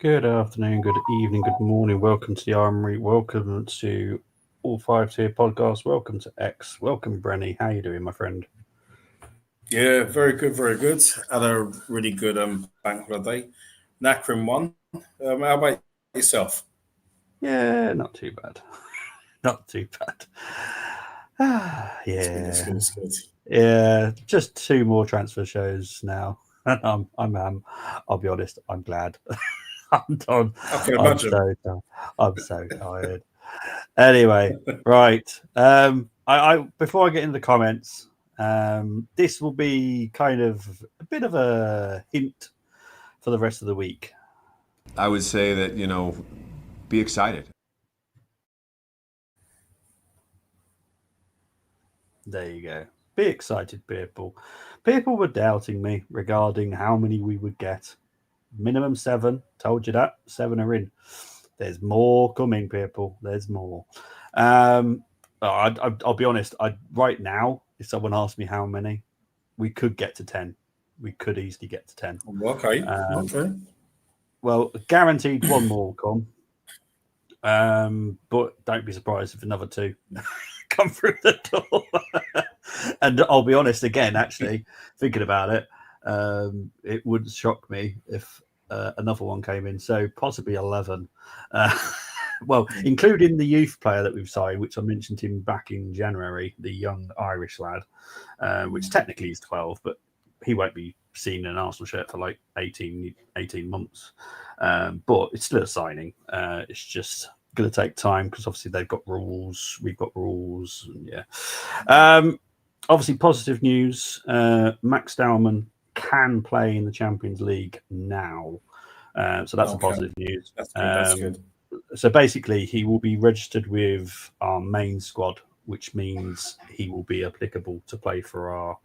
Good afternoon, good evening, good morning. Welcome to the Armory. Welcome to All Five Tier Podcast. Welcome to X. Welcome, Brenny. How you doing, my friend? Yeah, very good, very good. Had a really good bank holiday. Knackering one. How about yourself? Yeah, not too bad. Not too bad. It's good, it's Yeah, good, it's good. yeah. Just two more transfer shows now. I'll be honest. I'm glad. I'm done. I can I'm imagine. so done. I'm so tired. Anyway, right. I before I get into the comments, this will be kind of a bit of a hint for the rest of the week. I would say that, be excited. There you go. Be excited, people. People were doubting me regarding how many we would get. Minimum seven. Told you that. Seven are in. There's more coming, people. There's more. Um, I'll be honest. Right now, if someone asked me how many, we could get to 10. We could easily get to 10. Okay, Um, okay. well, guaranteed one more will come. But don't be surprised if another two come through the door. And I'll be honest again, actually, thinking about it, it wouldn't shock me if another one came in. So possibly 11. Uh, well, including the youth player that we've signed, which I mentioned him back in January, the young Irish lad, which technically is 12, but he won't be seen in an Arsenal shirt for like 18 months. But it's still a signing. It's just going to take time because obviously they've got rules. We've got rules. And yeah. Obviously, positive news. Max Dowman can play in the Champions League now. So that's a Okay, positive news. that's good, that's good. So basically, he will be registered with our main squad, which means he will be applicable to play for our.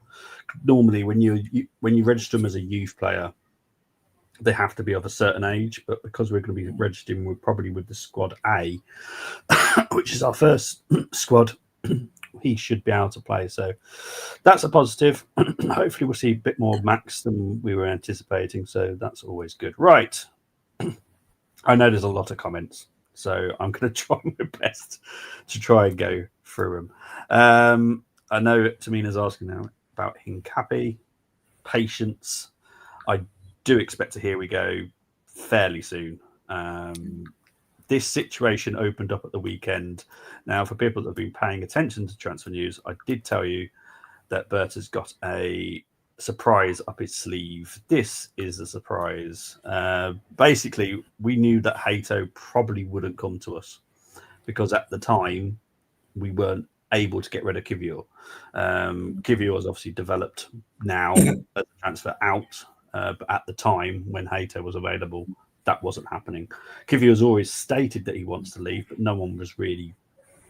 Normally, when you register them as a youth player, they have to be of a certain age. But because we're going to be registering, we're probably with the squad A, which is our first squad. He should be able to play. So that's a positive. Hopefully, we'll see a bit more Max than we were anticipating. So that's always good. Right. I know there's a lot of comments, so I'm going to try my best to try and go through them. I know Tamina's asking now about Hincapi, patience. I do expect to hear we go fairly soon. This situation opened up at the weekend. Now, for people that have been paying attention to transfer news, I did tell you that Berta's got a surprise up his sleeve. This is a surprise. Basically, we knew that Hato probably wouldn't come to us because at the time we weren't able to get rid of Kivior. Kivior has obviously developed now as a transfer out, but at the time when Hato was available, that wasn't happening. Kivior has always stated that he wants to leave, but no one was really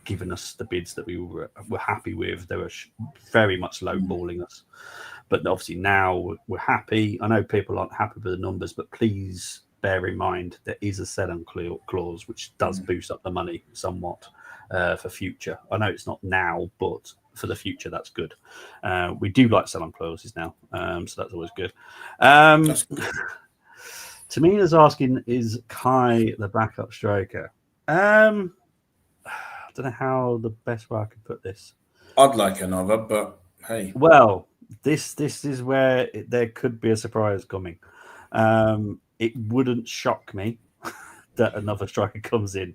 giving us the bids that we were happy with. They were very much lowballing us. But obviously now we're happy. I know people aren't happy with the numbers, but please bear in mind there is a sell-on clause which does boost up the money somewhat for future. I know it's not now, but for the future that's good. We do like sell-on clauses now, so that's always good. That's Tamina's asking, is Kai the backup striker? I don't know how the best way I could put this. I'd like another, but hey. Well, this is where there could be a surprise coming. It wouldn't shock me that another striker comes in,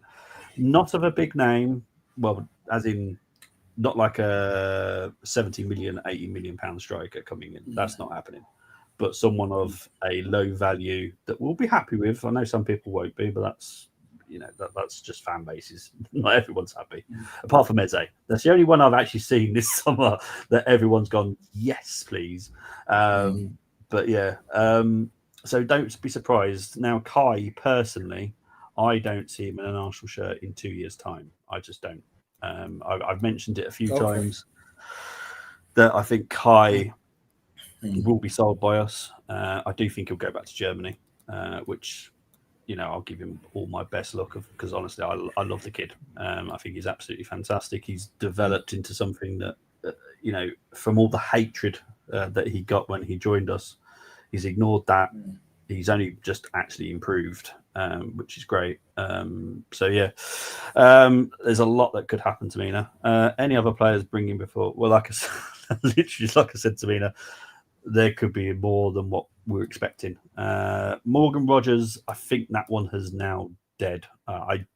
not of a big name. Well, as in not like a 70 million, 80 million pound striker coming in. That's not happening. But someone of a low value that we'll be happy with. I know some people won't be, but that's that's just fan bases. Not everyone's happy, apart from Eze. That's the only one I've actually seen this summer that everyone's gone, yes, please. But yeah, so don't be surprised. Now, Kai, personally, I don't see him in an Arsenal shirt in 2 years' time. I just don't. I've mentioned it a few Okay. times that I think Kai will be sold by us. I do think he'll go back to Germany, which I'll give him all my best luck because honestly, I love the kid. I think he's absolutely fantastic. He's developed into something that, from all the hatred that he got when he joined us, he's ignored that he's only just actually improved, which is great. So yeah, there's a lot that could happen to Mina. Any other players bringing before? Well, like I said, literally, like I said to Mina, there could be more than what we're expecting. Morgan Rogers, I think that one has now dead. I'd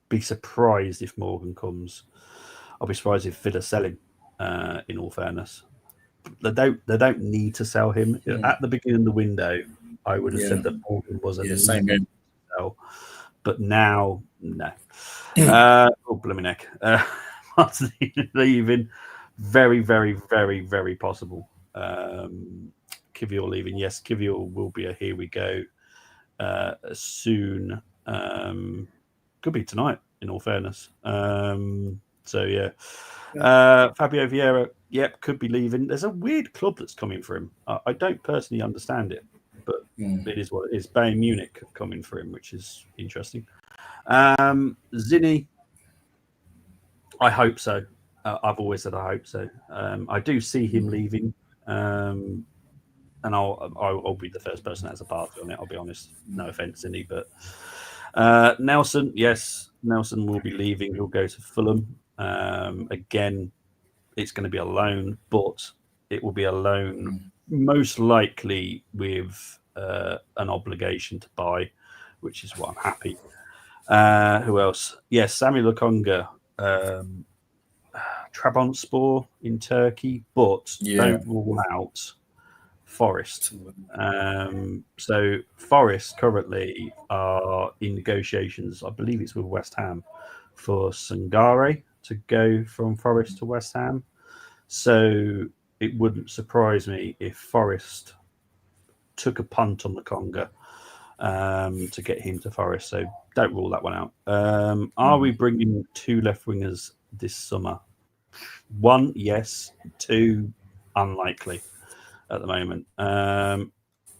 be surprised if Morgan comes. I'll be surprised if Villa sell him. In all fairness, they don't need to sell him. At the beginning of the window, I would have said that Morgan was a same here. sell, but now no. Oh, blooming neck. Martinelli leaving, very, very, very, very possible. Kivior leaving, yes, Kivior will be a here we go soon. Could be tonight, in all fairness. So yeah. Fabio Vieira, yep, could be leaving. There's a weird club that's coming for him. I don't personally understand it, but it is what it is. Bayern Munich coming for him, which is interesting. Zinni, I hope so. I've always said I hope so. I do see him leaving, and I'll be the first person that has a party on it. I'll be honest. No offense, Zinni, but Nelson, yes, Nelson will be leaving. He'll go to Fulham. Again, it's going to be a loan, but it will be a loan most likely with an obligation to buy, which is what I'm happy. Who else? Yes, Samuel Lokonga, Trabzonspor in Turkey, but don't rule out Forest. So Forest currently are in negotiations, I believe it's with West Ham, for Sangare to go from Forest to West Ham. So it wouldn't surprise me if Forest took a punt on the Conga to get him to Forest. So don't rule that one out. Are we bringing two left wingers this summer? One, yes. Two, unlikely at the moment.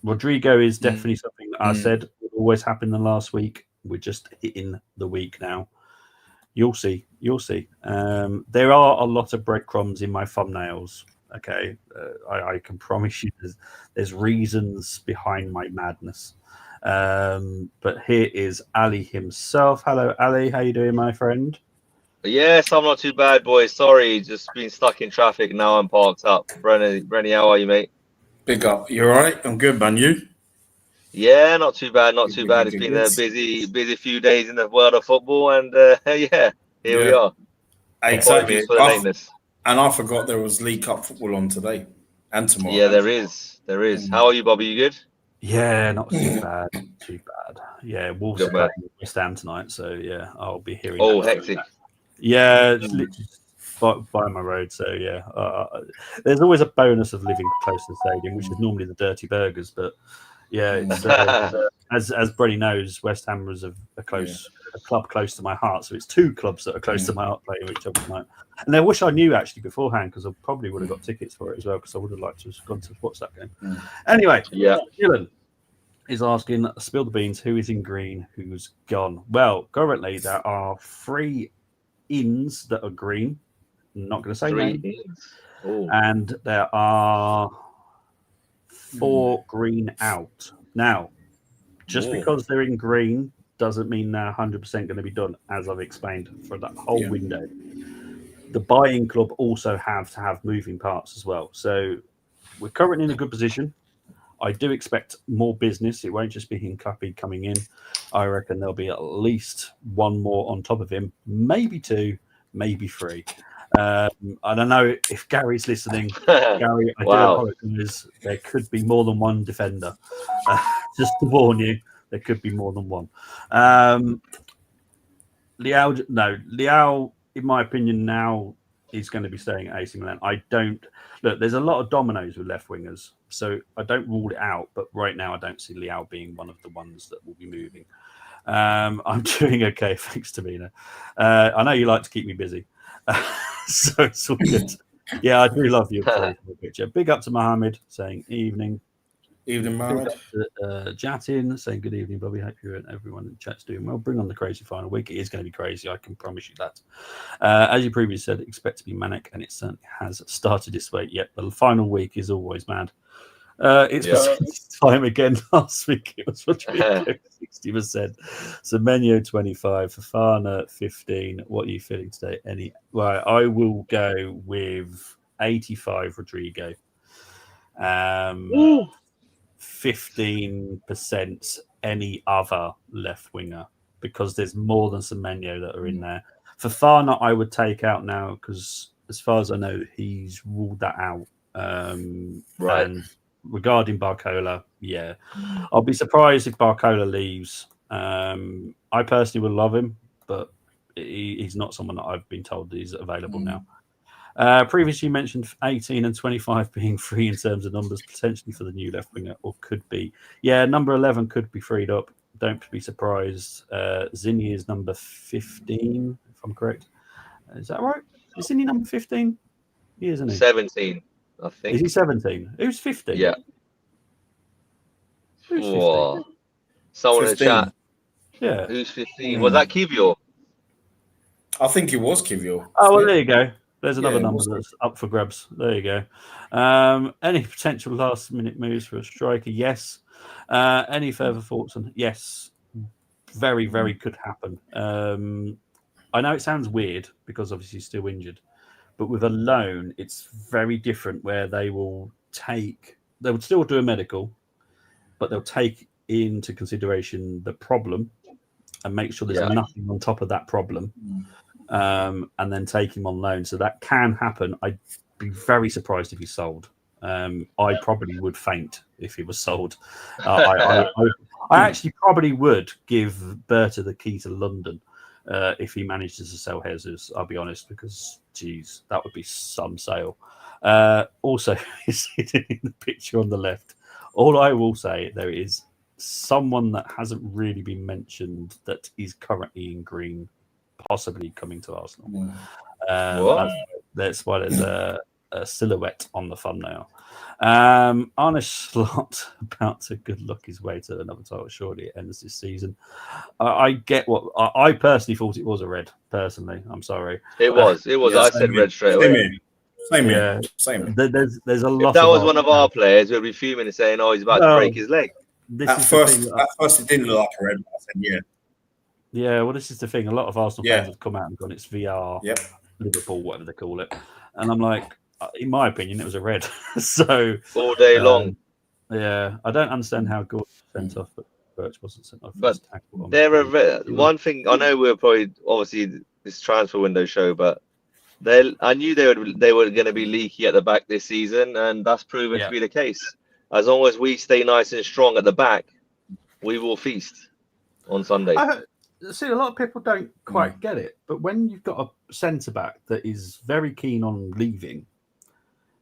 Rodrigo is definitely something that I said would always happen the last week. We're just hitting the week now. You'll see. There are a lot of breadcrumbs in my thumbnails. Okay, I can promise you there's reasons behind my madness. But here is Ali himself. Hello, Ali. How you doing, my friend? Yes, I'm not too bad, boys. Sorry, just been stuck in traffic. Now I'm parked up. Brenny, how are you, mate? Big up. You all right? I'm good, man. You? Yeah, not too bad. Not too bad. It's been a busy few days in the world of football, and yeah, here we are. Exactly. Apologies for the lateness. And I forgot there was League Cup football on today and tomorrow. Yeah, there is. How are you, Bobby? You good? Yeah, not too bad. Yeah, Wolves are playing West Ham tonight, so yeah, I'll be hearing. Oh, hectic. Yeah, it's literally by my road. So yeah, there's always a bonus of living close to the stadium, which is normally the dirty burgers. But yeah, it's, as Brady knows, West Ham was a club close to my heart. So it's two clubs that are close to my heart playing each other tonight. And I wish I knew actually beforehand, because I probably would have got tickets for it as well, because I would have liked to have gone to watch that game. Anyway, Dylan is asking, spill the beans, who is in green, who's gone? Well, currently there are 3 ins that are green. I'm not going to say names. And there are 4 green out. Now, just because they're in green doesn't mean they're 100% going to be done, as I've explained for that whole window. The buying club also have to have moving parts as well. So we're currently in a good position. I do expect more business. It won't just be Hincapie coming in. I reckon there'll be at least 1 more on top of him, maybe 2, maybe 3. I don't know if Gary's listening. Gary, I do apologize. There could be more than 1 defender. Just to warn you, there could be more than 1. Leao, in my opinion, now is going to be staying at AC Milan. There's a lot of dominoes with left wingers, so I don't rule it out. But right now, I don't see Leao being one of the ones that will be moving. I'm doing okay, thanks to Mina. I know you like to keep me busy, so it's all good. Yeah, I do love your picture. Big up to Mohammed saying evening. Evening, Mohammed. Jatin saying good evening, Bobby. Hope you and everyone in the chat's doing well. Bring on the crazy final week. It is going to be crazy. I can promise you that. As you previously said, expect to be manic, and it certainly has started this way. Yet the final week is always mad. It's this time again. Last week it was Rodrigo 60%. Semenyo 25, Fofana 15. What are you feeling today? Right, I will go with 85 Rodrigo. 15% any other left winger, because there's more than Semenyo that are in there. Fofana I would take out now, because as far as I know, he's ruled that out. Right. And regarding Barcola, yeah, I'll be surprised if Barcola leaves. I personally would love him, but he's not someone that I've been told is available now. Previously mentioned 18 and 25 being free in terms of numbers, potentially for the new left winger, or could be. Yeah, number 11 could be freed up. Don't be surprised. Zinni is number 15, if I'm correct. Is that right? Is Zinni number 15? He is, isn't he? 17, I think. Is he 17? Who's 15? Yeah. Who's 15? Whoa. Someone 15. in the chat. Yeah. Who's 15? Was that Kivio? I think it was Kivio. Oh, well, there you go. There's another Yeah, number that's up for grabs. There you go. Any potential last-minute moves for a striker? Yes. Any further thoughts on? Yes. Very, very could happen. I know it sounds weird because obviously he's still injured, but with a loan, it's very different. Where they would still do a medical, but they'll take into consideration the problem and make sure there's nothing on top of that problem. And then take him on loan. So that can happen. I'd be very surprised if he's sold. I probably would faint if he was sold. I actually probably would give Berta the key to London if he manages to sell Jesus. I'll be honest, because, geez, that would be some sale. Also, sitting in the picture on the left, all I will say, there is someone that hasn't really been mentioned that is currently in green, possibly coming to Arsenal. That's why there's a silhouette on the thumbnail. Arne Slot about to good luck his way to another title. Surely it ends this season. I get what I personally thought it was a red. Personally, I'm sorry. It was. I said red straight away. Same here. There's a lot. If that was one of our players, we'd be fuming and saying, "Oh, he's about to break his leg." At first, it didn't look like a red. I said, "Yeah." Yeah, well, this is the thing. A lot of Arsenal fans have come out and gone, it's VR, Liverpool, whatever they call it. And I'm like, in my opinion, it was a red. So all day long. Yeah, I don't understand how Gordon was sent off, but Birch wasn't sent off. But one thing, I know we're probably, obviously, this transfer window show, but I knew they were going to be leaky at the back this season, and that's proven to be the case. As long as we stay nice and strong at the back, we will feast on Sunday. See, a lot of people don't quite get it, but when you've got a centre back that is very keen on leaving,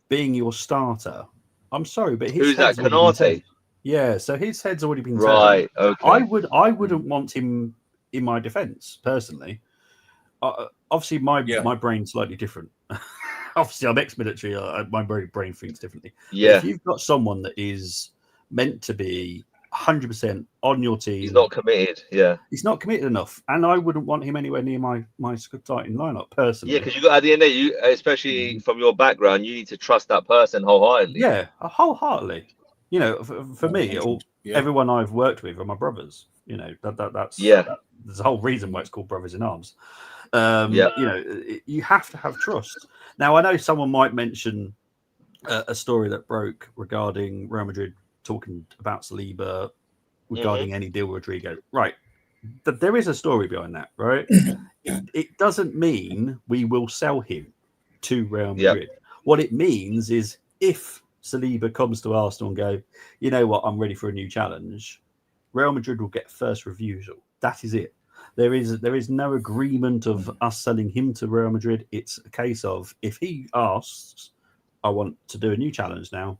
being your starter, I'm sorry, but who's that? Canate? Yeah, so his head's already been turned. Right. Okay. I wouldn't want him in my defence personally. Obviously, my brain's slightly different. Obviously, I'm ex-military. My brain thinks differently. Yeah. But if you've got someone that is meant to be 100% on your team, he's not committed. Yeah, he's not committed enough, and I wouldn't want him anywhere near my starting lineup personally. Yeah, because you got at the end of the day, especially from your background, you need to trust that person wholeheartedly. Yeah, wholeheartedly. You know, for me, everyone I've worked with are my brothers. You know, that's there's a whole reason why it's called Brothers in Arms. You know, you have to have trust. Now, I know someone might mention a story that broke regarding Real Madrid talking about Saliba regarding any deal with Rodrigo. Right. There is a story behind that, right? It doesn't mean we will sell him to Real Madrid. What it means is if Saliba comes to Arsenal and go, you know what, I'm ready for a new challenge, Real Madrid will get first refusal. That is it. There is no agreement of us selling him to Real Madrid. It's a case of if he asks, I want to do a new challenge now,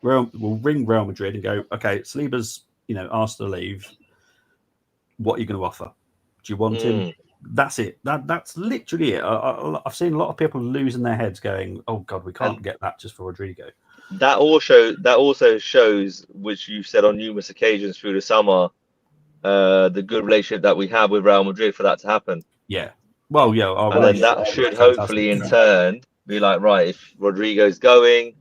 we'll ring Real Madrid and go, okay, Saliba's, asked to leave. What are you going to offer? Do you want him? That's it. That's literally it. I've seen a lot of people losing their heads going, oh, God, we can't get that just for Rodrigo. That also shows, which you've said on numerous occasions through the summer, the good relationship that we have with Real Madrid for that to happen. Yeah. Well, yeah. And then that should hopefully in turn be like, right, if Rodrigo's going,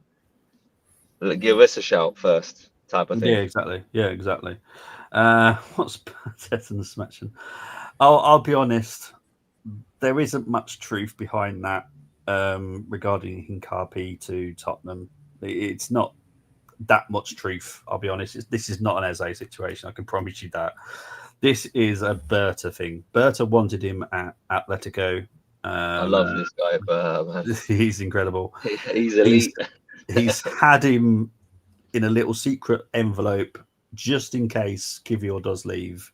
give us a shout first, type of thing. Yeah, exactly. Yeah, exactly. What's Tottenham's matching? I'll be honest. There isn't much truth behind that regarding Hincapi to Tottenham. It's not that much truth. I'll be honest. This is not an Eze situation. I can promise you that. This is a Berta thing. Berta wanted him at Atletico. I love this guy, man. He's incredible. He's elite. He's had him in a little secret envelope just in case Kivior does leave,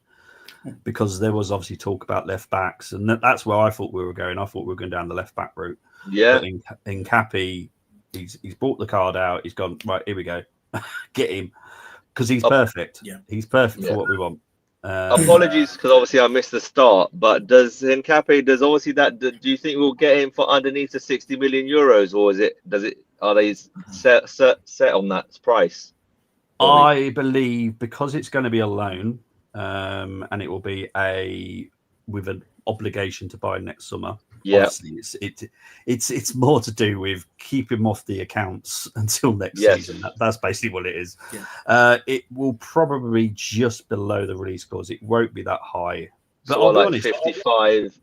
because there was obviously talk about left backs, and that's where I thought we were going. I thought we were going down the left back route. Yeah. But in Cappy, he's brought the card out. He's gone, right, here we go. Get him. Because he's perfect. Yeah. He's perfect for what we want. Apologies, because obviously I missed the start. But does obviously that? Do you think we'll get him for underneath the 60 million euros, or are they set on that price? I believe because it's going to be a loan, and it will be with an obligation to buy next summer. Yeah, obviously it's more to do with keeping him off the accounts until next season. That's basically what it is. Yeah. It will probably be just below the release clause. It won't be that high. But so I'll be like honest, 55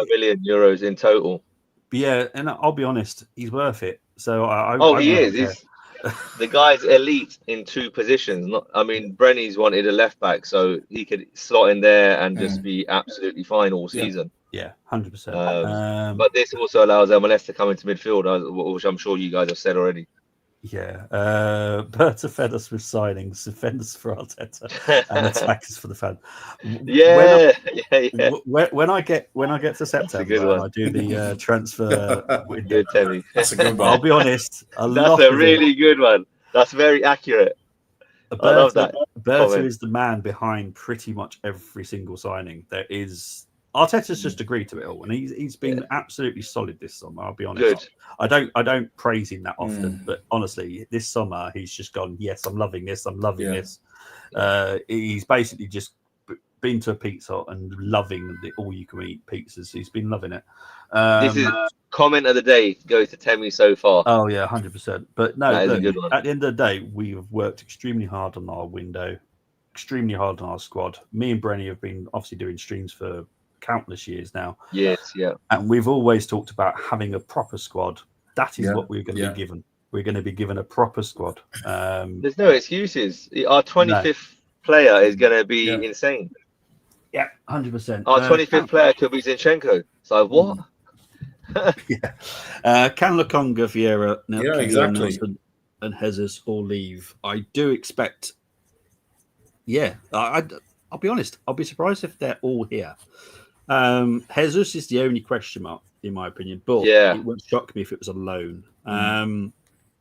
million euros in total. Yeah, and I'll be honest, he's worth it. So he is. The guy's elite in two positions. Brenny's wanted a left back, so he could slot in there and just be absolutely fine all season. Yeah, 100%. But this also allows MLS to come into midfield, which I'm sure you guys have said already. Yeah, Berta fed us with signings, defenders for Arteta, and attackers for the fan. When I get to September, and I do the transfer window. Good, Temi. That's a good one. I'll be honest, that's a really good one. That's very accurate. I love that. Berta is the man behind pretty much every single signing. Arteta's just agreed to it all, and he's been absolutely solid this summer. I'll be honest. Good. I don't praise him that often, but honestly, this summer he's just gone. Yes, I'm loving this. I'm loving this. He's basically just been to a pizza Hut and loving the all-you-can-eat pizzas. He's been loving it. This is comment of the day. Goes to Temi so far. Oh yeah, 100%. But no, that is a good one. At the end of the day, we have worked extremely hard on our window, extremely hard on our squad. Me and Brenny have been obviously doing streams for countless years now. Yes, yeah. And we've always talked about having a proper squad. That is what we're going to be given. We're going to be given a proper squad. There's no excuses. Our 25th player is going to be insane. Yeah, 100%. Our 25th player could be Zinchenko. So what? Can Lukonga, Vieira, exactly. and Jesus all leave? I do expect. Yeah, I'll be honest. I'll be surprised if they're all here. Jesus is the only question mark, in my opinion. But it wouldn't shock me if it was a loan.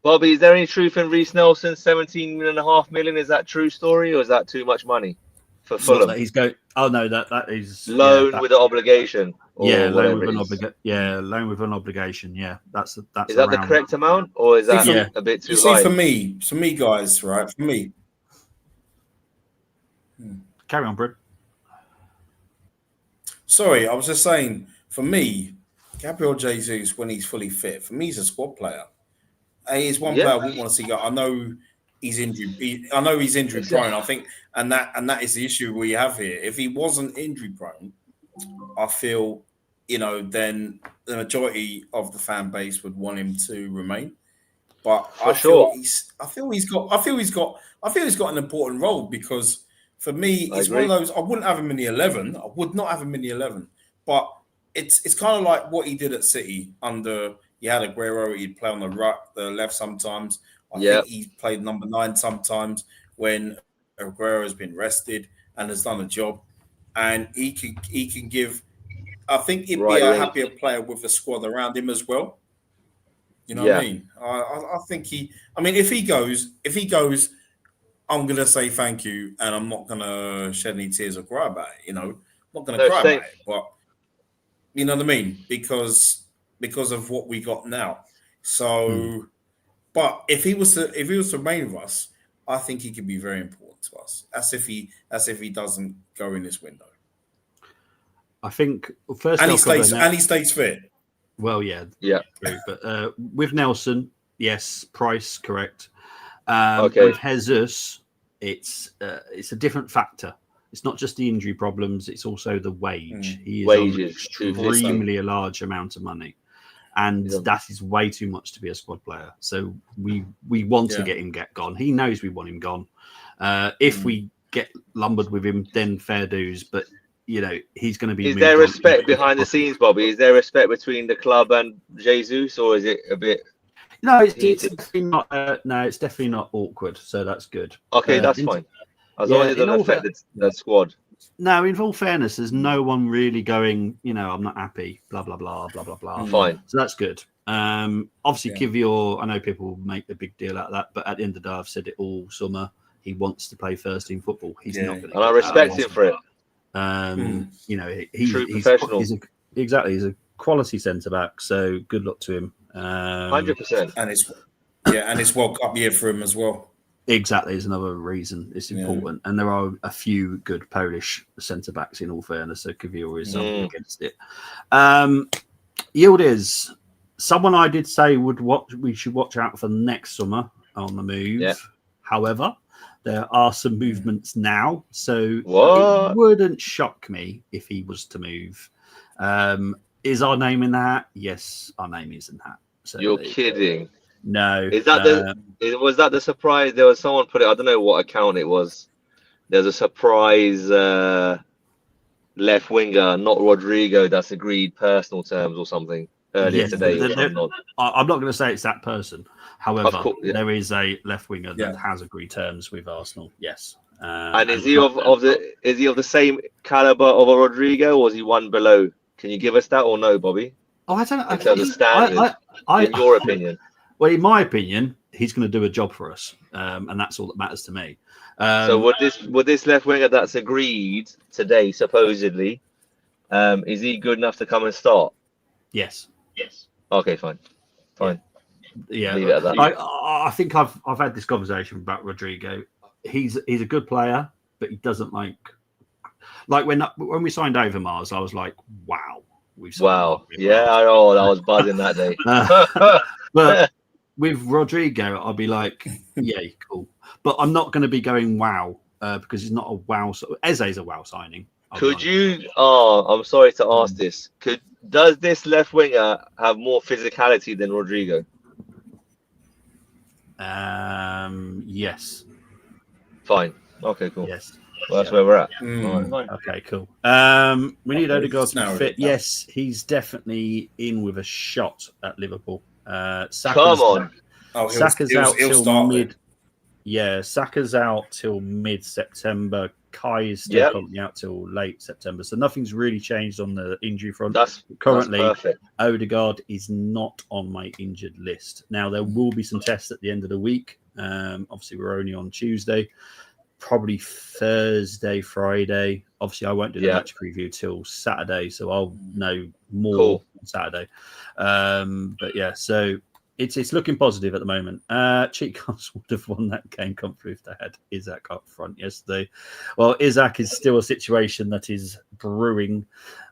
Bobby, is there any truth in Reece Nelson 17.5 million? Is that true story, or is that too much money for Fulham? He's going. Oh no, that is loan with an obligation. Loan with an obligation. Loan with an obligation. Yeah, that's. Is that the correct amount, or is that a bit too high? For me, guys, right? For me. Carry on, Brad. Sorry, I was just saying, for me, Gabriel Jesus, when he's fully fit, for me, he's a squad player. He's one player I wouldn't want to see go. I know he's injury. I know he's injury prone. I think, and that is the issue we have here. If he wasn't injury prone, I feel, then the majority of the fan base would want him to remain. But I feel he's got an important role, because for me, it's one of those. I wouldn't have him in the 11. I would not have him in the 11. But it's kind of like what he did at City under. He had Aguero. He'd play on the left sometimes. I think he played number 9 sometimes when Aguero has been rested and has done a job. And he can give. I think he'd be a happier player with a squad around him as well. You know what I mean? I think if he goes. I'm going to say thank you, and I'm not going to shed any tears or cry about it, I'm not going to cry about it, but you know what I mean? Because of what we got now. So, but if he was to remain with us, I think he could be very important to us. As if he doesn't go in this window. I think first, and he stays fit. Well, true. But with Nelson, Yes, price correct. Okay. With Jesus, it's a different factor. It's not just the injury problems; it's also the wage. He is on Wages, 250. extremely a large amount of money, and that is way too much to be a squad player. So we want to get him gone. He knows we want him gone. If we get lumbered with him, then fair dues. But he's going to be. Is there respect behind the scenes, Bobby? Is there respect between the club and Jesus, or is it a bit? No, it's definitely not. No, it's definitely not awkward. So that's good. Okay, that's fine. As long as it doesn't affect the squad. No, in all fairness, there's no one really going, I'm not happy, blah, blah, blah, blah, blah, blah. Fine. So that's good. Obviously, I know people make a big deal out of that, but at the end of the day, I've said it all summer. He wants to play first team football. He's not going to. And I respect him for it. He's professional. He's a quality centre back. So good luck to him. 100%. And it's World Cup year for him as well. Exactly, is another reason it's important. And there are a few good Polish centre backs in all fairness, so Kavir is something against it. Yildiz, someone I did say we should watch out for next summer on the move. Yeah. However, there are some movements now, so What? it wouldn't shock me if he was to move. Is our name in that? Yes, our name is in that. So You're kidding. No. Is that was that the surprise? There was someone put it. I don't know what account it was. There's a surprise left winger, not Rodrigo. That's agreed personal terms or something earlier today. I'm not going to say it's that person. However, there is a left winger that has agreed terms with Arsenal. Yes. And is he of the same caliber of a Rodrigo, or is he one below? Can you give us that or no, Bobby? Oh, I don't know. In terms of standard, in your opinion. Well, in my opinion, he's going to do a job for us, and that's all that matters to me. So would this left winger that's agreed today, supposedly, is he good enough to come and start? Yes. Okay, fine. Yeah. Leave it at that. I think I've had this conversation about Rodrigo. He's a good player, but he doesn't like when we signed Overmars, I was like, wow. Wow. Yeah, I was buzzing that day. But with Rodrigo, I'll be like, yeah, cool. But I'm not going to be going wow because he's not a wow. Eze's a wow signing. Could you? Oh, I'm sorry to ask this. Does this left winger have more physicality than Rodrigo? Yes. Fine. Okay, cool. Yes. Well, that's where we're at. Right. Okay, cool. We need Odegaard to be fit. Yes, he's definitely in with a shot at Liverpool. Come on. Saka's out till mid. Yeah, Saka's out till mid-September. Kai is still currently out till late September. So nothing's really changed on the injury front. Currently, Odegaard is not on my injured list. Now, there will be some tests at the end of the week. Obviously, we're only on Tuesday. Probably Thursday, Friday. Obviously, I won't do the match preview till Saturday, so I'll know more on Saturday. But yeah, so it's looking positive at the moment. Cheetcast would have won that game comfortably if they had Isaac up front yesterday. Well, Isaac is still a situation that is brewing.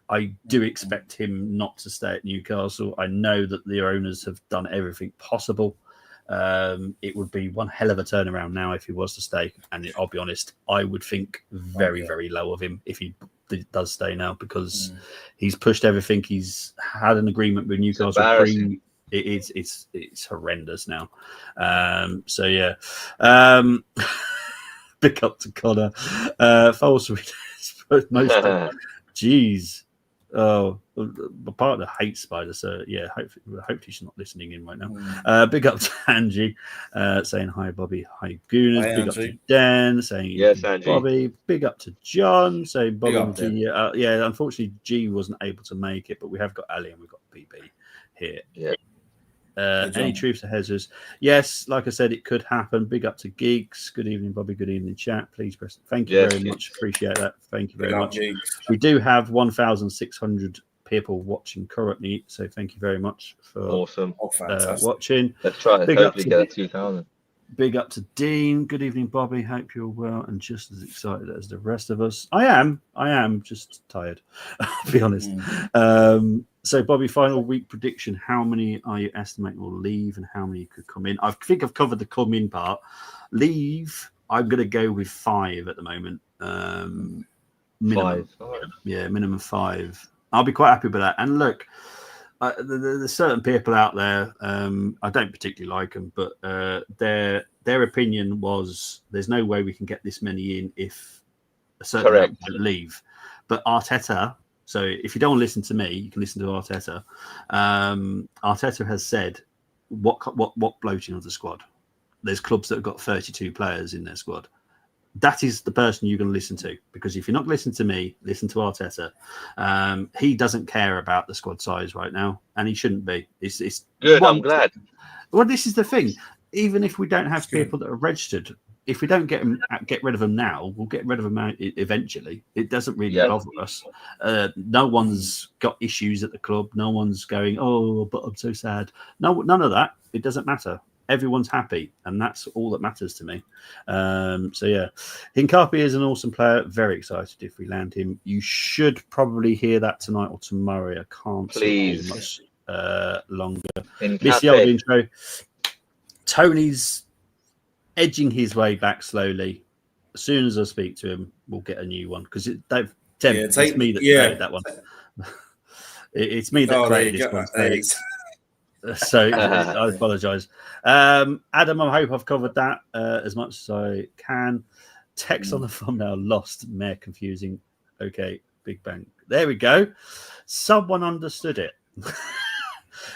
I do expect him not to stay at Newcastle. I know that the owners have done everything possible. It would be one hell of a turnaround now if he was to stay. And I'll be honest, I would think very, very low of him if he does stay now because he's pushed everything. He's had an agreement with Newcastle. It's horrendous now. So yeah, big up to Connor. False. Most. Jeez. Oh, my partner hates spiders, so yeah, hopefully she's not listening in right now. Big up to Angie, saying hi, Bobby. Hi, Gooners. Big up to Dan, saying yes, Angie. Bobby. Big up to John, saying Bobby. Yeah, unfortunately, G wasn't able to make it, but we have got Ali and we've got BB here. Yeah. Any truth to Jesus? Yes, like I said, it could happen. Big up to Geeks. Good evening, Bobby. Good evening, chat. Please press. Thank you very much. Appreciate that. Thank you very much. We do have 1,600 people watching currently, so thank you very much for awesome watching. Let's try and hopefully get 2,000. Big up to Dean. Good evening, Bobby. Hope you're well and just as excited as the rest of us. I am just tired, I'll be honest. So, Bobby, final week prediction. How many are you estimating will leave and how many could come in? I think I've covered the come in part. Leave, I'm going to go with 5 at the moment. Minimum. 5. Right. Yeah, minimum 5. I'll be quite happy with that. And look, there's certain people out there. I don't particularly like them, but their opinion was there's no way we can get this many in if a certain amount don't leave. But Arteta. So if you don't want to listen to me, you can listen to Arteta. Arteta has said what bloating of the squad. There's clubs that have got 32 players in their squad. That is the person you're going to listen to, because if you're not listening to me, listen to Arteta. He doesn't care about the squad size right now, and he shouldn't be. It's good. I'm glad. Well, this is the thing. Even if we don't have people that are registered, if we don't get rid of them now, we'll get rid of them eventually. It doesn't really bother us. No one's got issues at the club. No one's going, oh, but I'm so sad. No, none of that. It doesn't matter. Everyone's happy, and that's all that matters to me. So yeah, Hincapi is an awesome player. Very excited if we land him. You should probably hear that tonight or tomorrow. I can't see much longer. Miss the old intro. Tony's edging his way back slowly. As soon as I speak to him, we'll get a new one, because it's me that created that one. It's me that created this one. So I apologise. Adam, I hope I've covered that as much as I can. Text on the thumbnail, lost, Mayor confusing. Okay, Big Bang. There we go. Someone understood it.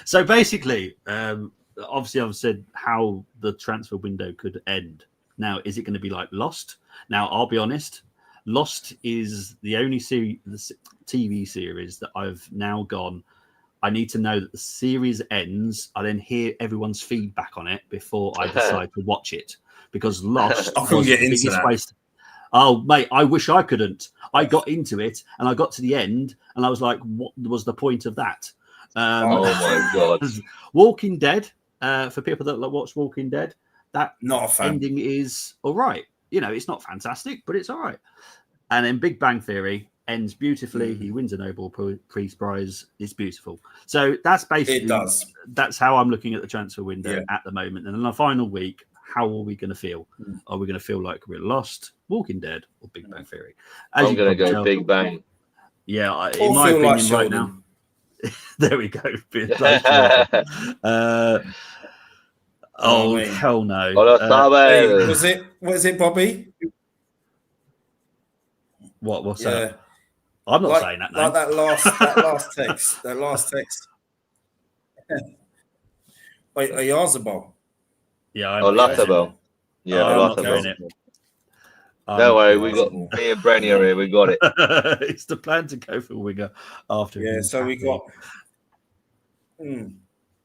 So basically, obviously I've said how the transfer window could end. Now, is it going to be like Lost? Now, I'll be honest. Lost is the only TV series that I've now gone, I need to know that the series ends. I then hear everyone's feedback on it before I decide to watch it, because Lost was the biggest waste. Oh, mate, I wish I couldn't. I got into it and I got to the end and I was like, what was the point of that? Oh, my God. Walking Dead, for people that watch Walking Dead, that not a fan. ending is all right. You know, it's not fantastic, but it's all right. And then Big Bang Theory ends beautifully. He wins a Nobel Peace Prize. It's beautiful. So that's basically that's how I'm looking at the transfer window at the moment. And in the final week, how are we going to feel? Are we going to feel like we're Lost, Walking Dead, or Big Bang Theory? I'm going to go Big Bang. Yeah, in my opinion, right now. There we go. Hell no. Was it Bobby? What's that? I'm not saying that. Like that last text. That last text. Wait, Ayazabal. Yeah, Latabel. Yeah, Latabel. Don't worry, we got me and Brenny are here. We got it. It's the plan to go for winger after. Yeah, so we got.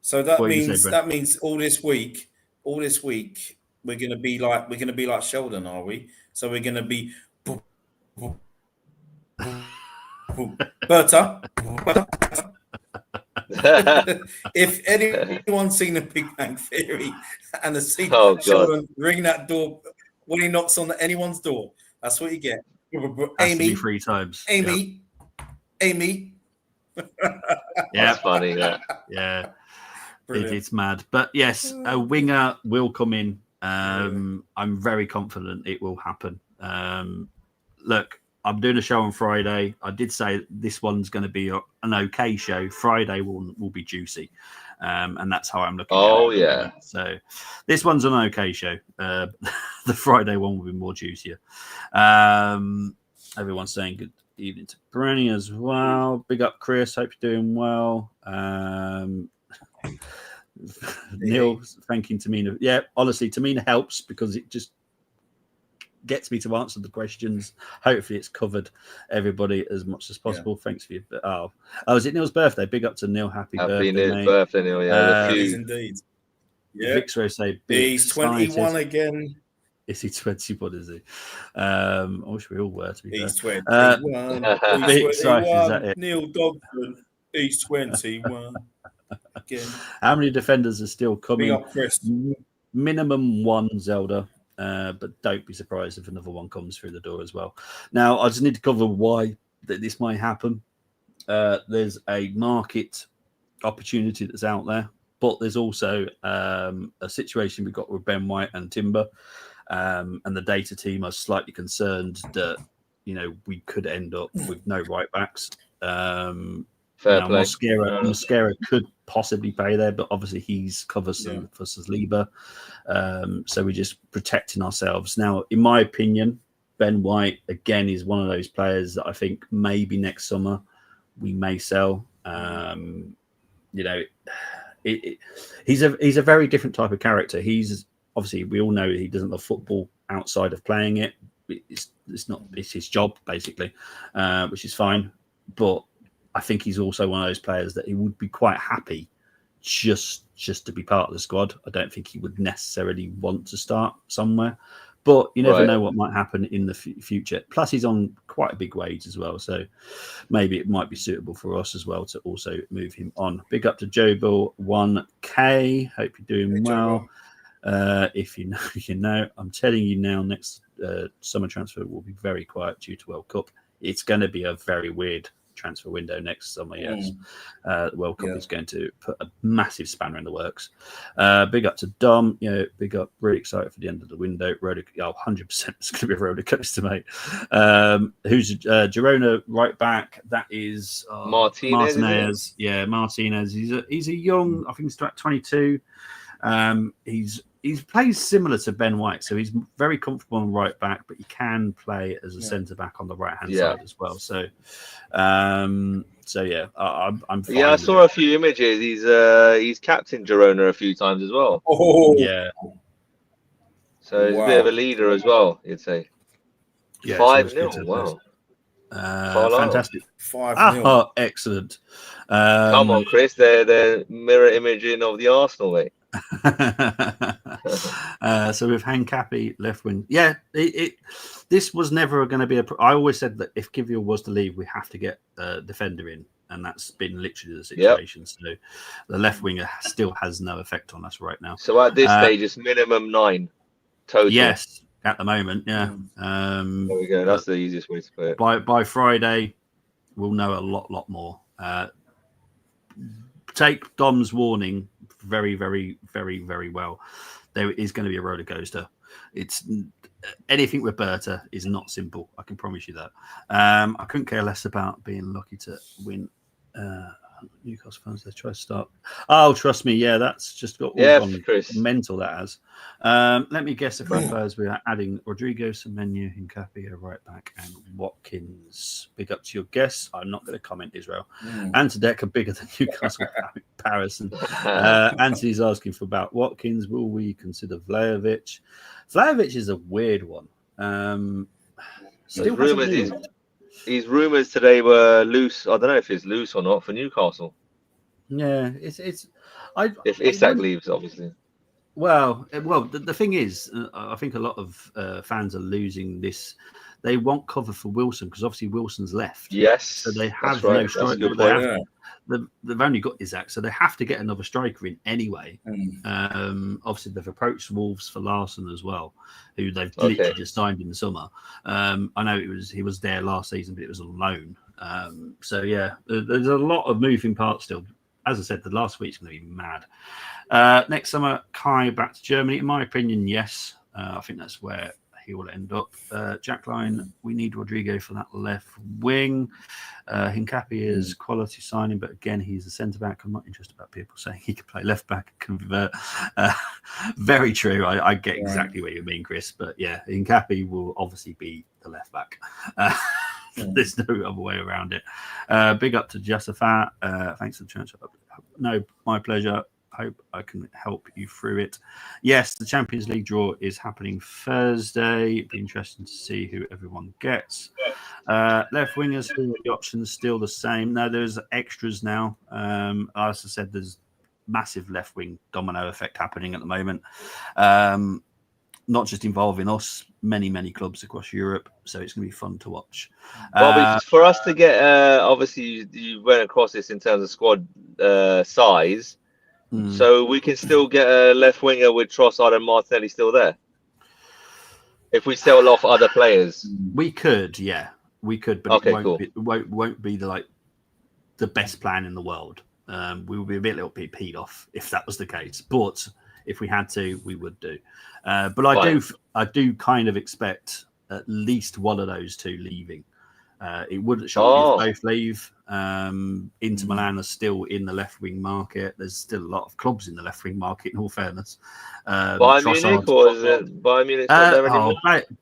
So that means all this week we're gonna be like Sheldon, are we? So we're gonna be. Berta. If anyone's seen a Big Bang Theory and has seen Sheldon ring that door when he knocks on anyone's door, that's what you get. Amy, 3 times. Amy. Yeah, that's funny. Yeah, it's mad. But yes, a winger will come in. I'm very confident it will happen. Look, I'm doing a show on Friday. I did say this one's going to be an okay show. Friday will be juicy, and that's how I'm looking. Oh, yeah. So this one's an okay show. The Friday one will be more juicier. Everyone's saying good evening to Brenny as well. Big up, Chris. Hope you're doing well. Neil thanking Tamina. Yeah, honestly, Tamina helps because it just gets me to answer the questions. Hopefully it's covered everybody as much as possible. Thanks for your is it Neil's birthday? Big up to Neil. Happy birthday, mate. Birthday, Neil. Yeah, indeed. Yeah. Vixro say he's 21 again. Is he 21? Is he? I wish we all were, to be he's fair. 21. Is that it? Neil Dogford, he's 21 again. How many defenders are still coming? Big up, Chris. minimum one Zelda, but don't be surprised if another one comes through the door as well. Now, I just need to cover why this might happen. There's a market opportunity that's out there, but there's also a situation we've got with Ben White and Timber, and the data team are slightly concerned that we could end up with no right backs. Fair play. Mosquera could possibly play there, but obviously he's covered for Saliba. So we're just protecting ourselves. Now, in my opinion, Ben White, again, is one of those players that I think maybe next summer we may sell. He's a very different type of character. He's obviously, we all know he doesn't love football outside of playing it. It's his job basically, which is fine. But I think he's also one of those players that he would be quite happy just to be part of the squad. I don't think he would necessarily want to start somewhere, but you never know what might happen in the future. Plus, he's on quite a big wage as well, so maybe it might be suitable for us as well to also move him on. Big up to Jobo 1K. Hope you're doing well. If you know, you know. I'm telling you now, next summer transfer will be very quiet due to World Cup. It's going to be a very weird transfer window next summer. Yes, the World Cup is going to put a massive spanner in the works. Big up to Dom. Big up. Really excited for the end of the window. 100%. It's going to be a roller coaster, mate. Who's Girona right back? That is Martinez. Yeah, Martinez. He's a young. I think he's 22. He plays similar to Ben White, so he's very comfortable on right back, but he can play as a centre back on the right hand side as well. So, I'm fine. Yeah, I saw a few images. He's captained Girona a few times as well. Oh, yeah. So he's a bit of a leader as well, you'd say. Yeah, 5-0. Wow. Fantastic. 5-0. Oh, excellent. Come on, Chris. They're mirror imaging of the Arsenal, mate. So with Hancapi left wing, this was never going to be I always said that if Kivior was to leave, we have to get a defender in, and that's been literally the situation. So the left winger still has no effect on us right now. So at this stage, it's minimum 9 total. Yes, at the moment, yeah. There we go. That's the easiest way to put it. By Friday, we'll know a lot more. Take Dom's warning very, very, very, very well. There is going to be a roller coaster. It's anything with Berta is not simple. I can promise you that. I couldn't care less about being lucky to win. Newcastle fans, they try to start. Oh, trust me, that's just got all Chris. Mental. That has. Let me guess. The front players we are adding Rodrigo, Semenyo, Hincapié, right back, and Watkins. Big up to your guess. I'm not going to comment. Israel and Tedek are bigger than Newcastle. Comparison. Anthony's asking for about Watkins. Will we consider Vlahovic? Vlahovic is a weird one. Still His rumours today were loose. I don't know if it's loose or not for Newcastle. Yeah, it's. If Isak leaves, obviously. Well, the thing is, I think a lot of fans are losing this. They want cover for Wilson because obviously Wilson's left. Yes, so they have no striker. They've only got Isak, so they have to get another striker in anyway. Obviously, they've approached Wolves for Larson as well, who they've literally just signed in the summer. I know he was there last season, but it was on loan. There's a lot of moving parts still. As I said, the last week's going to be mad. Next summer, Kai back to Germany. In my opinion, yes. I think that's where he will end up. Jack Line, we need Rodrigo for that left wing. Hincapié is quality signing, but again, he's a centre back. I'm not interested about people saying he can play left back and convert. Very true. I get exactly what you mean, Chris. But yeah, Hincapié will obviously be the left back. There's no other way around it. Big up to Josaphat. Thanks for the transfer. No, my pleasure. Hope I can help you through it. Yes, the Champions League draw is happening Thursday. It'd be interesting to see who everyone gets. Left wingers, who are the options? Still the same. No, there's extras now. As I said, there's massive left wing domino effect happening at the moment. Not just involving us, many clubs across Europe. So it's going to be fun to watch. Well, for us to get, obviously, you went across this in terms of squad size. So we can still get a left winger with Trossard and Martinelli still there. If we sell off other players, we could, we could, but okay, it won't cool. be, won't be the best plan in the world. We would be a little bit peed off if that was the case. But if we had to, we would do. But I do kind of expect at least one of those two leaving. It wouldn't shock me if both leave. Inter Milan are still in the left wing market. There's still a lot of clubs in the left wing market, in all fairness. Bayern Munich, or is it Bayern Munich not there anymore?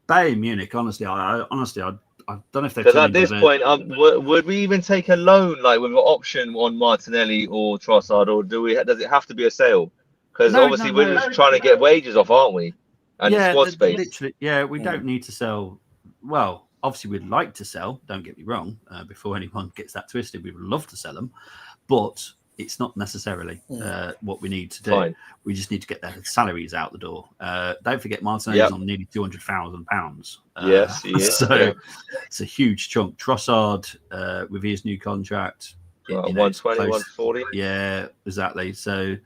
Bayern Munich. Honestly, I don't know if they're because at this point, would we even take a loan like with an option on Martinelli or Trossard, or does it have to be a sale? Because obviously we're just trying to get wages off, aren't we? And squad space. Literally, we don't need to sell. Well, obviously we'd like to sell. Don't get me wrong. Before anyone gets that twisted, we would love to sell them, but it's not necessarily what we need to do. Fine. We just need to get their salaries out the door. Don't forget, Martinelli's on nearly £200,000. Yes, he is. So it's a huge chunk. Trossard, with his new contract, 120, 140. Yeah, exactly. So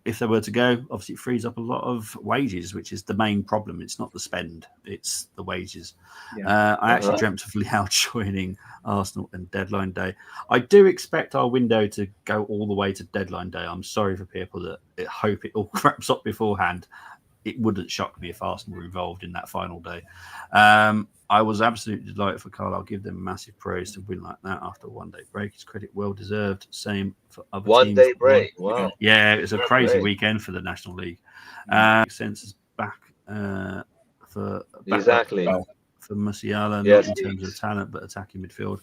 if they were to go, obviously it frees up a lot of wages, which is the main problem. It's not the spend, it's the wages. I actually dreamt of Leao joining Arsenal and deadline day. I do expect our window to go all the way to deadline day. I'm sorry for people that hope it all wraps up beforehand. It wouldn't shock me if Arsenal were involved in that final day. I was absolutely delighted for Carl. I'll give them massive praise to win like that after a one-day break. It's credit well deserved. Same for other teams. One-day break, wow. Yeah, it was a crazy weekend for the National League. Sense is back for Musiala, not in terms of talent, but attacking midfield.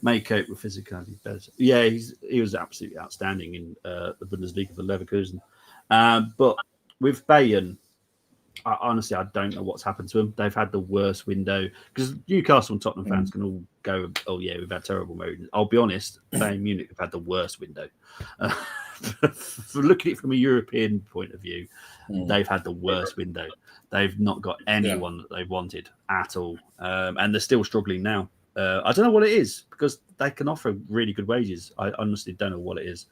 May cope with physicality better. Yeah, he was absolutely outstanding in the Bundesliga for Leverkusen. But with Bayern, honestly, I don't know what's happened to them. They've had the worst window because Newcastle and Tottenham fans can all go, "Oh yeah, we've had terrible moments." I'll be honest, Bayern Munich have had the worst window. For looking at it from a European point of view, they've had the worst window. They've not got anyone that they wanted at all, and they're still struggling now. I don't know what it is because they can offer really good wages. I honestly don't know what it is.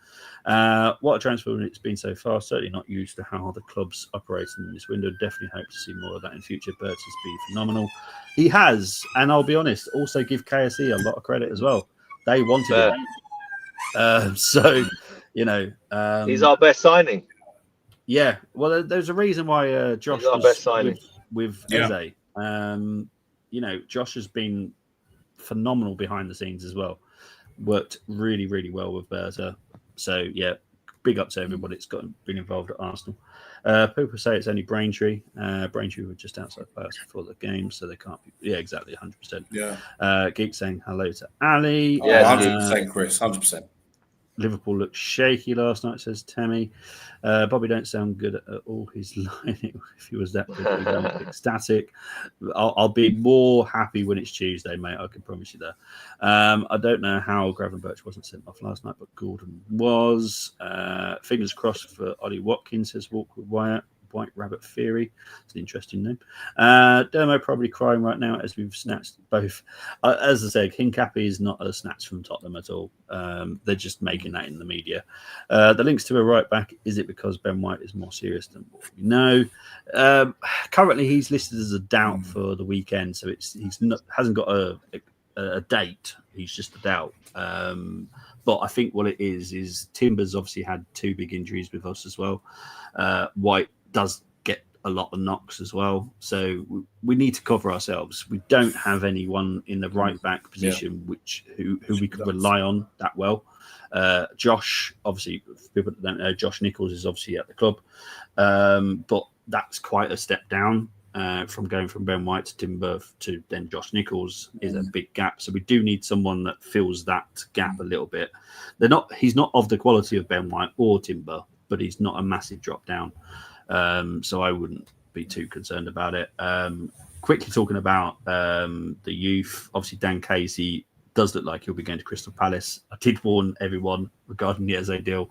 What a transfer it's been so far. Certainly not used to how the clubs operate in this window. Definitely hope to see more of that in future. Bert's be phenomenal. He has, and I'll be honest, also give KSE a lot of credit as well. They wanted him. So, he's our best signing. Yeah, well, there's a reason why Josh was best signing with Eze. Josh has been phenomenal behind the scenes as well. Worked really, really well with Berta. So yeah, big up to everybody that's been involved at Arsenal. People say it's only Braintree. Braintree were just outside first before the game, so they can't be. Yeah, exactly, 100%. Yeah. Geek saying hello to Ali. Yeah, 100%, Chris, 100%. Liverpool looked shaky last night, says Tammy. Bobby don't sound good at all his line. If he was that good, we'd be ecstatic. I'll be more happy when it's Tuesday, mate. I can promise you that. I don't know how Gravenberch wasn't sent off last night, but Gordon was. Fingers crossed for Ollie Watkins, says Walk with Wyatt. White Rabbit Theory. It's an interesting name. Dermo probably crying right now as we've snatched both. As I said, Hincapie is not a snatch from Tottenham at all. They're just making that in the media. The links to a right back, is it because Ben White is more serious than what we know? Currently, he's listed as a doubt for the weekend, so hasn't got a date. He's just a doubt. But I think what it is Timber's obviously had two big injuries with us as well. White does get a lot of knocks as well. So we need to cover ourselves. We don't have anyone in the right back position who we could rely on that well. Josh, obviously, for people that don't know, Josh Nichols is obviously at the club. But that's quite a step down. From going from Ben White to Timber to then Josh Nichols is a big gap. So we do need someone that fills that gap a little bit. He's not of the quality of Ben White or Timber, but he's not a massive drop down. So I wouldn't be too concerned about it. Quickly talking about the youth, obviously Dan Casey does look like he'll be going to Crystal Palace. I did warn everyone regarding the Eze deal.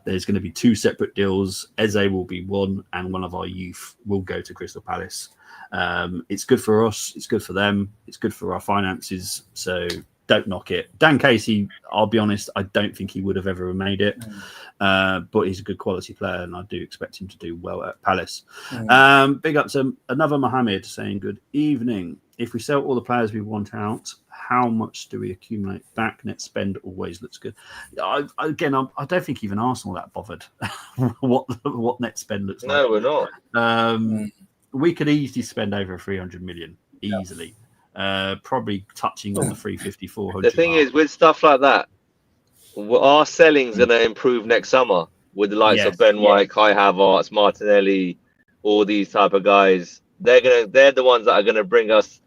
There's going to be two separate deals. Eze will be one, and one of our youth will go to Crystal Palace. It's good for us. It's good for them. It's good for our finances. So don't knock it. Dan Casey, I'll be honest, I don't think he would have ever made it. But he's a good quality player, and I do expect him to do well at Palace. Big up to another Mohammed saying, good evening. If we sell all the players we want out, how much do we accumulate back? Net spend always looks good. I don't think even Arsenal are that bothered what net spend looks like. No, we're not. We could easily spend over 300 million, easily. Probably touching on the 350, 400. The thing is, with stuff like that, our selling's going to improve next summer with the likes of Ben White, Kai Havertz, Martinelli, all these type of guys. They're the ones that are going to bring us.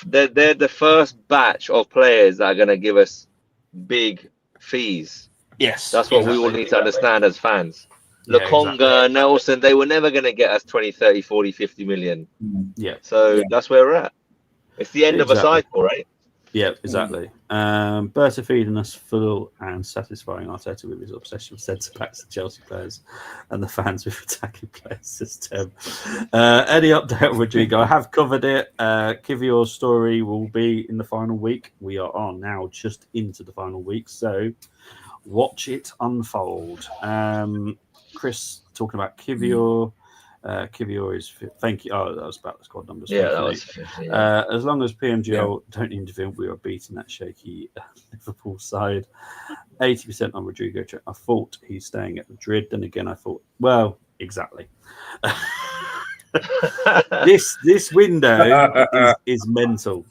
They're the first batch of players that are going to give us big fees. Yes, that's what we all need to understand as fans. Yeah, Lokonga, Nelson, they were never going to get us 20, 30, 40, 50 million. Yeah. So that's where we're at. It's the end of a cycle, right? Yeah, exactly. Berta feeding us full and satisfying Arteta with his obsession with centre-backs and Chelsea players and the fans with attacking players system. Any update on Rodrigo? I have covered it. Kivior's story will be in the final week. We are now just into the final week, so watch it unfold. Chris talking about Kivior. Kivior is thank you. Oh, that was about the squad numbers. Yeah, that was 50, yeah. As long as PMGL don't intervene, we are beating that shaky Liverpool side. 80% on Rodrigo. I thought he's staying at Madrid. Then again, I thought, well, exactly. this window is mental.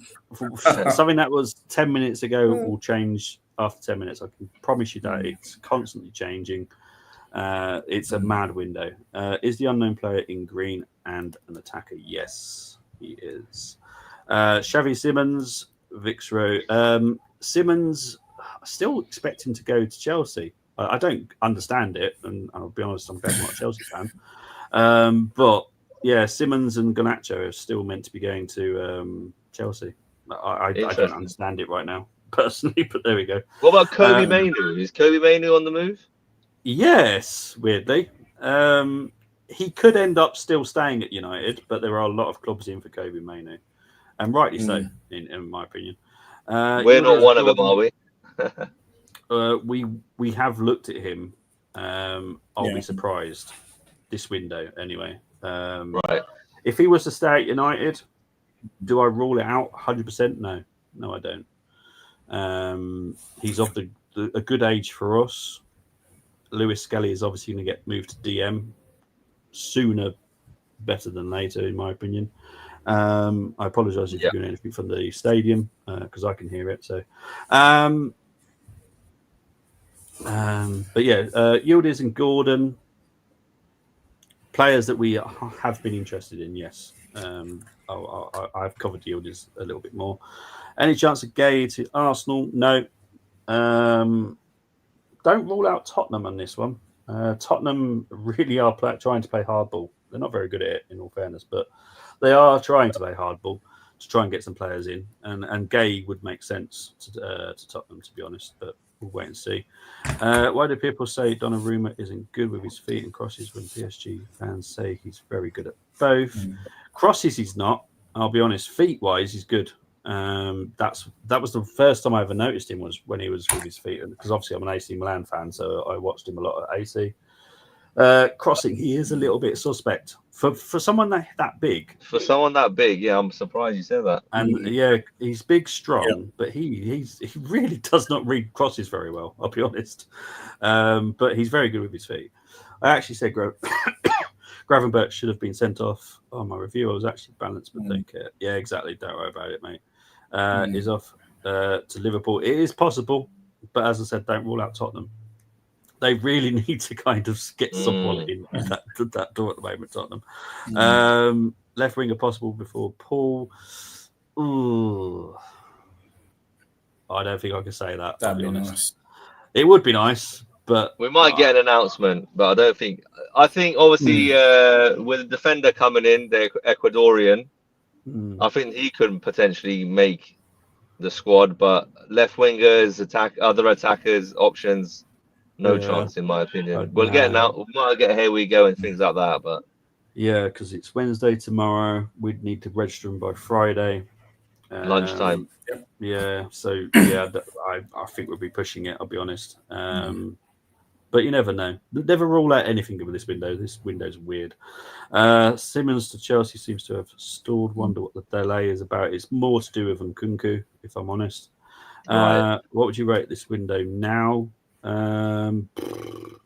Something that was 10 minutes ago will change after 10 minutes. I can promise you that it's constantly changing. It's a mad window. Is the unknown player in green and an attacker? Yes, he is. Xavi Simons, Vixro. Simmons, still expecting to go to Chelsea. I don't understand it, and I'll be honest, I'm very much a Chelsea fan. But yeah, Simmons and Garnacho are still meant to be going to Chelsea. I don't understand it right now, personally, but there we go. What about Kobe Mainu? Is Kobe Mainu on the move? Yes, weirdly. He could end up still staying at United, but there are a lot of clubs in for Kobe Mainu, and rightly so, in my opinion. We're not one of them, are we? We have looked at him. I'll be surprised this window anyway. Right. If he was to stay at United, do I rule it out 100%? No, I don't. He's of a good age for us. Lewis Skelly is obviously going to get moved to DM sooner, better than later, in my opinion. I apologise if you're doing anything from the stadium because I can hear it. So, but yeah, Yildiz and Gordon, players that we have been interested in. Yes, I've covered Yildiz a little bit more. Any chance of Gay to Arsenal? No. Don't rule out Tottenham on this one. Tottenham really are trying to play hardball. They're not very good at it, in all fairness, but they are trying to play hardball to try and get some players in. And Gay would make sense to Tottenham, to be honest, but we'll wait and see. Why do people say Donnarumma isn't good with his feet and crosses when PSG fans say he's very good at both? Crosses he's not. I'll be honest. Feet-wise, he's good. That was the first time I ever noticed him was when he was with his feet, because obviously I'm an AC Milan fan, so I watched him a lot at AC. Crossing, he is a little bit suspect for someone that big. For someone that big, yeah, I'm surprised you said that. And he's big, strong, but he really does not read crosses very well. I'll be honest, but he's very good with his feet. I actually said Gravenberch should have been sent off. Oh, my review, I was actually balanced, but don't care. Yeah, exactly. Don't worry about it, mate. Is off to Liverpool. It is possible, but as I said, don't rule out Tottenham. They really need to kind of get someone in that door at the moment, Tottenham. Left winger possible before Paul. Ooh. I don't think I can say that. That'd be nice. It would be nice, but we might get an announcement, but I don't think. I think obviously with the defender coming in, the Ecuadorian, I think he could potentially make the squad. But left wingers, other attackers, options, no chance in my opinion. We'll get now. We might get here we go and things like that, but yeah, because it's Wednesday tomorrow. We'd need to register them by Friday. Lunchtime. Yeah, so yeah, I think we'll be pushing it. I'll be honest. But you never know. Never rule out anything with this window. This window's weird. Simmons to Chelsea seems to have stalled. Wonder what the delay is about. It's more to do with Nkunku, if I'm honest. Right. What would you rate this window now?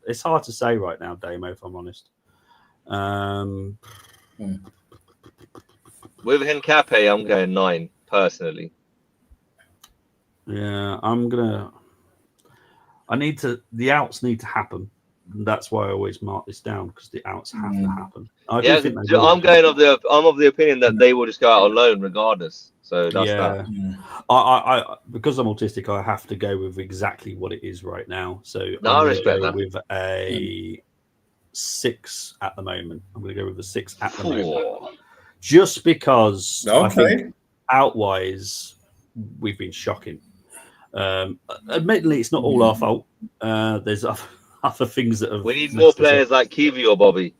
It's hard to say right now, Damo, if I'm honest. With Hincape, I'm going 9 personally. Yeah, the outs need to happen. And that's why I always mark this down, because the outs have to happen. I do think they will. I'm of the opinion that they will just go out on loan regardless. So that's that. I because I'm autistic, I have to go with exactly what it is right now. So I'm I going to respect go that. with a 6 at the moment. I'm going to go with a 6 at the moment, just because I think outwise we've been shocking. Admittedly, it's not all our fault. There's other things that have. We need more players like Kiwi or Bobby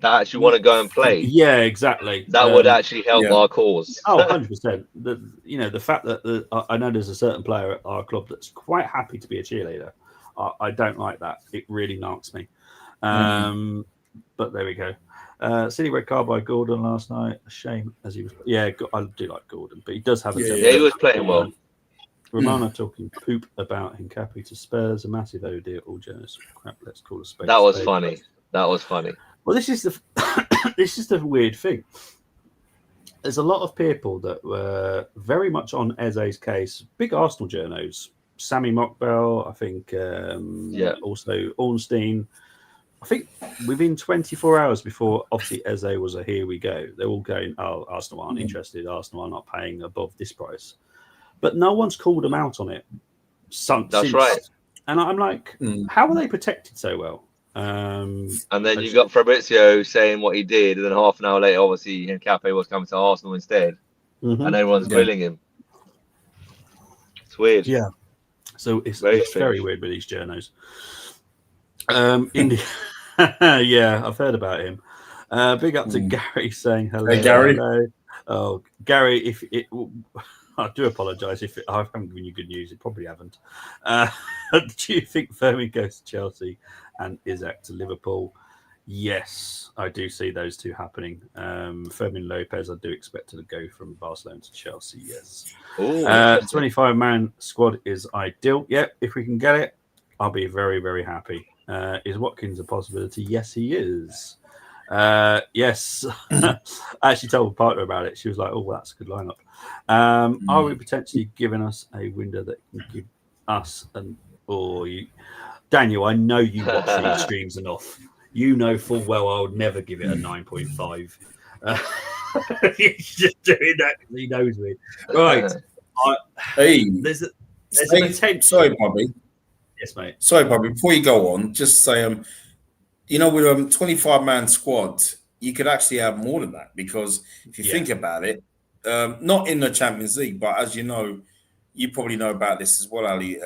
that actually want to go and play. Yeah, exactly. That would actually help our cause. 100%. The fact that I know there's a certain player at our club that's quite happy to be a cheerleader. I don't like that. It really knocks me. But there we go. City red card by Gordon last night. A shame, as he was. Yeah, I do like Gordon, but he does have a. Yeah, he was playing well. Romano talking poop about Hincapi to Spurs, a massive ode all journalists. Crap, let's call a spade. That was funny. That was funny. Well, this is the weird thing. There's a lot of people that were very much on Eze's case. Big Arsenal journos, Sammy Mockbell, I think. Also Ornstein. I think within 24 hours before, obviously Eze was a here we go. They're all going, oh, Arsenal aren't interested. Arsenal are not paying above this price. But no one's called them out on it. That's right. And I'm like, how are they protected so well? And then you got Fabrizio saying what he did, and then half an hour later, obviously, Hincape was coming to Arsenal instead, and everyone's grilling him. It's weird. Yeah. So it's very weird with these journos. India. Yeah, I've heard about him. Big up to Gary saying hello. Hey, Gary. Hello. Oh, Gary, I do apologise if I haven't given you good news. It probably haven't. Do you think Fermi goes to Chelsea and Isaac to Liverpool? Yes, I do see those two happening. Fermin Lopez, I do expect to go from Barcelona to Chelsea. Yes. 25-man squad is ideal. Yep, if we can get it, I'll be very, very happy. Is Watkins a possibility? Yes, he is. Yes. I actually told my partner about it. She was like, oh, well, that's a good lineup. Are we potentially giving us a window that can give us Daniel, I know you watch these streams enough. You know full well I would never give it a 9.5. He's just doing that because he knows me. Right. There's a potential. Sorry, Bobby. Yes, mate. Sorry, Bobby. Before you go on, just say, with a 25-man squad, you could actually have more than that, because if you think about it, not in the Champions League, but as you know, you probably know about this as well, Ali.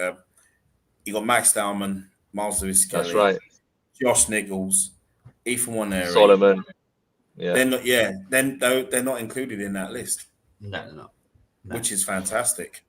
You got Max Dowman, Miles Lewis Kelly, that's right, Josh Nichols, Ethan Waneri, Solomon. Yeah, they're not included in that list. No, they're not. No. Which is fantastic.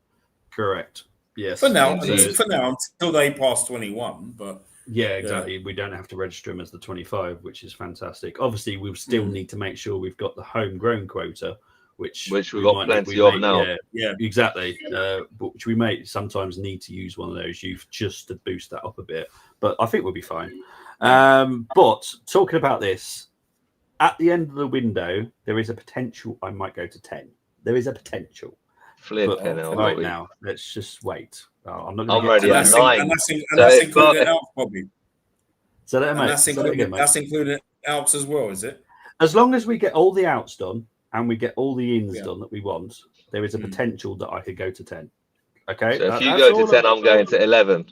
Correct. Yes. For now, until they pass 21, but. Yeah, exactly. We don't have to register them as the 25, which is fantastic. Obviously, we still need to make sure we've got the homegrown quota, which we've got plenty of now. Yeah, exactly. But which we may sometimes need to use one of those youth just to boost that up a bit. But I think we'll be fine. But talking about this, at the end of the window, there is a potential I might go to 10. There is a potential. Right now, let's just wait. I'm ready at 9. And that's including Alps, Bobby. So that's including Alps as well, is it? As long as we get all the outs done and we get all the ins done that we want, there is a potential that I could go to 10. Okay. So if you go to 10, I'm going to 11.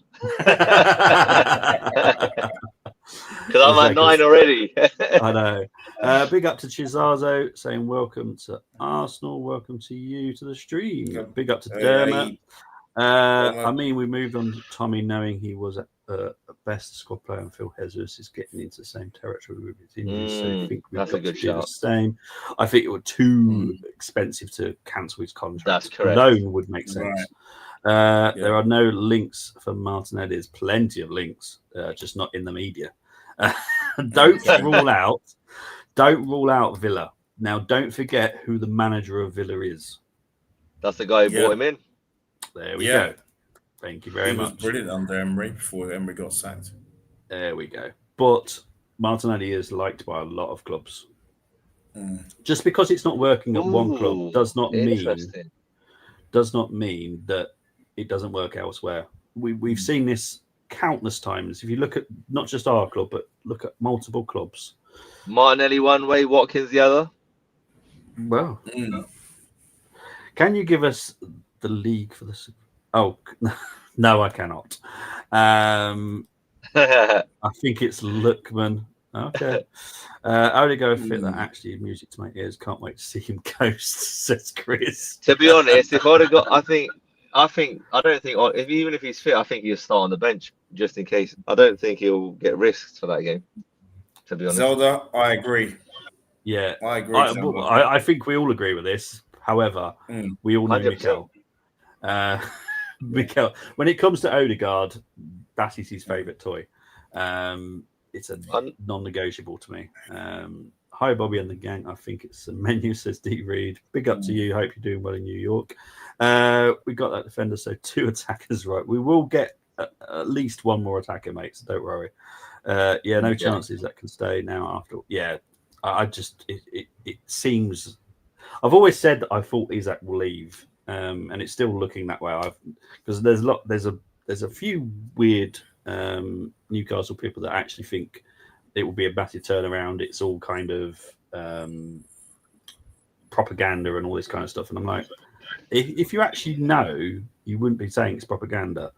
Because I'm at 9 already. I know. Big up to Chizazo saying welcome to Arsenal. Welcome to you to the stream. Big up to Dermot. I mean, we moved on to Tommy knowing he was best squad player, and Phil Jesus is getting into the same territory with his injuries. So I think we've that's a got to good do the shout. same. I think it was too expensive to cancel his contract. That's correct. Loan would make sense. Right. There are no links for Martinelli. There's plenty of links, just not in the media. Don't rule out Villa. Now, don't forget who the manager of Villa is. That's the guy who brought him in. There we go. Thank you very much. He was brilliant under Emery before Emery got sacked. There we go. But Martinelli is liked by a lot of clubs. Just because it's not working at one club does not mean that it doesn't work elsewhere. We've seen this countless times. If you look at not just our club, but look at multiple clubs. Martinelli one way, Watkins the other. Well, can you give us the league for the? Oh, no, I cannot. I think it's Lookman. Okay. Odegaard fit that actually music to my ears. Can't wait to see him ghost, says Chris. To be honest, if Odegaard, I don't think even if he's fit, I think he'll start on the bench just in case. I don't think he'll get risked for that game. To be honest, Zelda, I agree. Yeah, I agree. I think we all agree with this. However, we all know 100%. Mikel. Mikel, when it comes to Odegaard, that is his favourite toy. It's a non-negotiable to me. Hi, Bobby and the gang. I think it's a menu, says D. Reed. Big up to you. Hope you're doing well in New York. We got that defender, so 2 attackers right. We will get at least one more attacker, mate, so don't worry. No chances that can stay now after. Yeah, it seems. I've always said that I thought Isak will leave, and it's still looking that way. Because there's a few weird Newcastle people that actually think it will be a massive turnaround. It's all kind of propaganda and all this kind of stuff. And I'm like, if you actually know, you wouldn't be saying it's propaganda.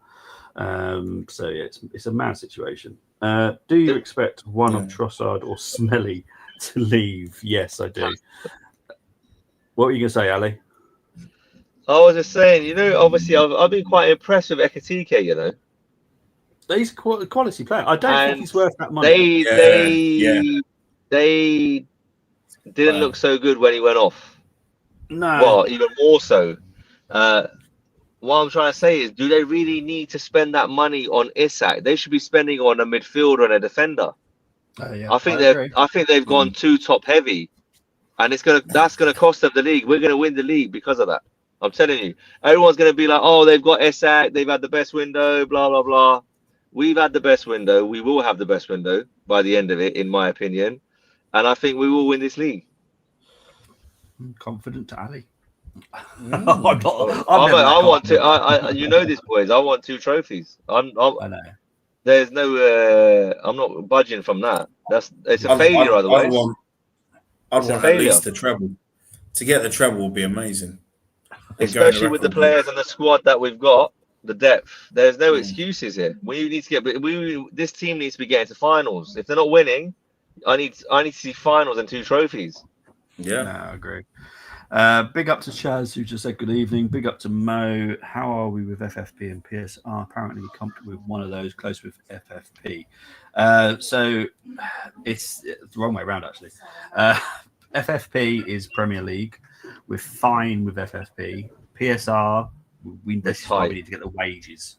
It's a mad situation. Do you expect one of Trossard or Smelly to leave? Yes, I do. What were you going to say, Ali? I was just saying, obviously I've been quite impressed with Ekitike, He's a quality player. I don't think he's worth that money. They didn't look so good when he went off. No. Well, even more so. What I'm trying to say is, do they really need to spend that money on Isak? They should be spending on a midfielder and a defender. I think they've gone too top heavy, and that's gonna cost them the league. We're gonna win the league because of that. I'm telling you, everyone's gonna be like, "Oh, they've got Isak. They've had the best window." Blah blah blah. We've had the best window. We will have the best window by the end of it, in my opinion, and I think we will win this league. I'm confident to Ali. I want to. You know this, boys. I want 2 trophies. I know. There's no. I'm not budging from that. It's a failure otherwise. I'd want at least the treble. To get the treble would be amazing. Especially with the players and the squad that we've got, the depth. There's no excuses here. We need to get. This team needs to be getting to finals. If they're not winning, I need to see finals and 2 trophies. Yeah, no, I agree. Big up to Chaz, who just said good evening. Big up to Mo. How are we with FFP and PSR? Apparently comfortable with one of those, close with FFP. So it's the wrong way around, actually. FFP is Premier League. We're fine with FFP. PSR, this is why we need to get the wages.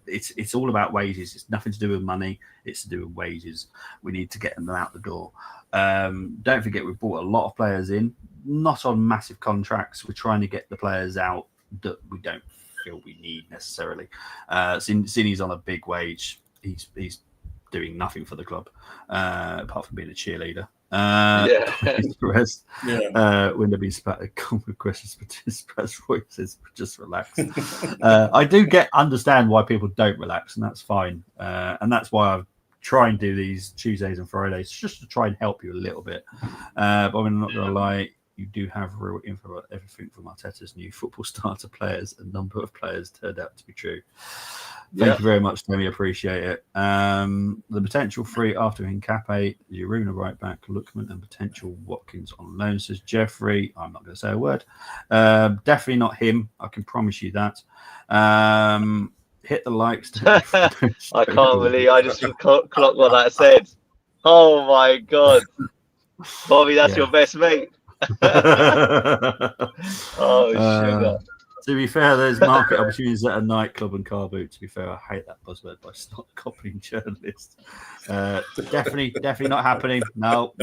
It's all about wages. It's nothing to do with money. It's to do with wages. We need to get them out the door. Don't forget, we've brought a lot of players in, not on massive contracts. We're trying to get the players out that we don't feel we need necessarily. Since on a big wage, he's doing nothing for the club apart from being a cheerleader. The rest, when they've been spat common questions, Roy says just relax. I do understand why people don't relax, and that's fine. And that's why I try and do these Tuesdays and Fridays just to try and help you a little bit. But I'm not going to lie, you do have real info about everything from Arteta's new football starter players. A number of players turned out to be true. Thank you very much, Tommy. Appreciate it. The potential free after Hincapié, Giroud right back, Lookman, and potential Watkins on loan, says Jeffrey. I'm not going to say a word. Definitely not him. I can promise you that. hit the likes. I can't believe I just clocked what that said. Oh my god, Bobby, that's your best mate. Oh, sugar. To be fair, there's market opportunities at a nightclub and car boot. To be fair, I hate that buzzword, but it's not copying journalists. Definitely not happening. No.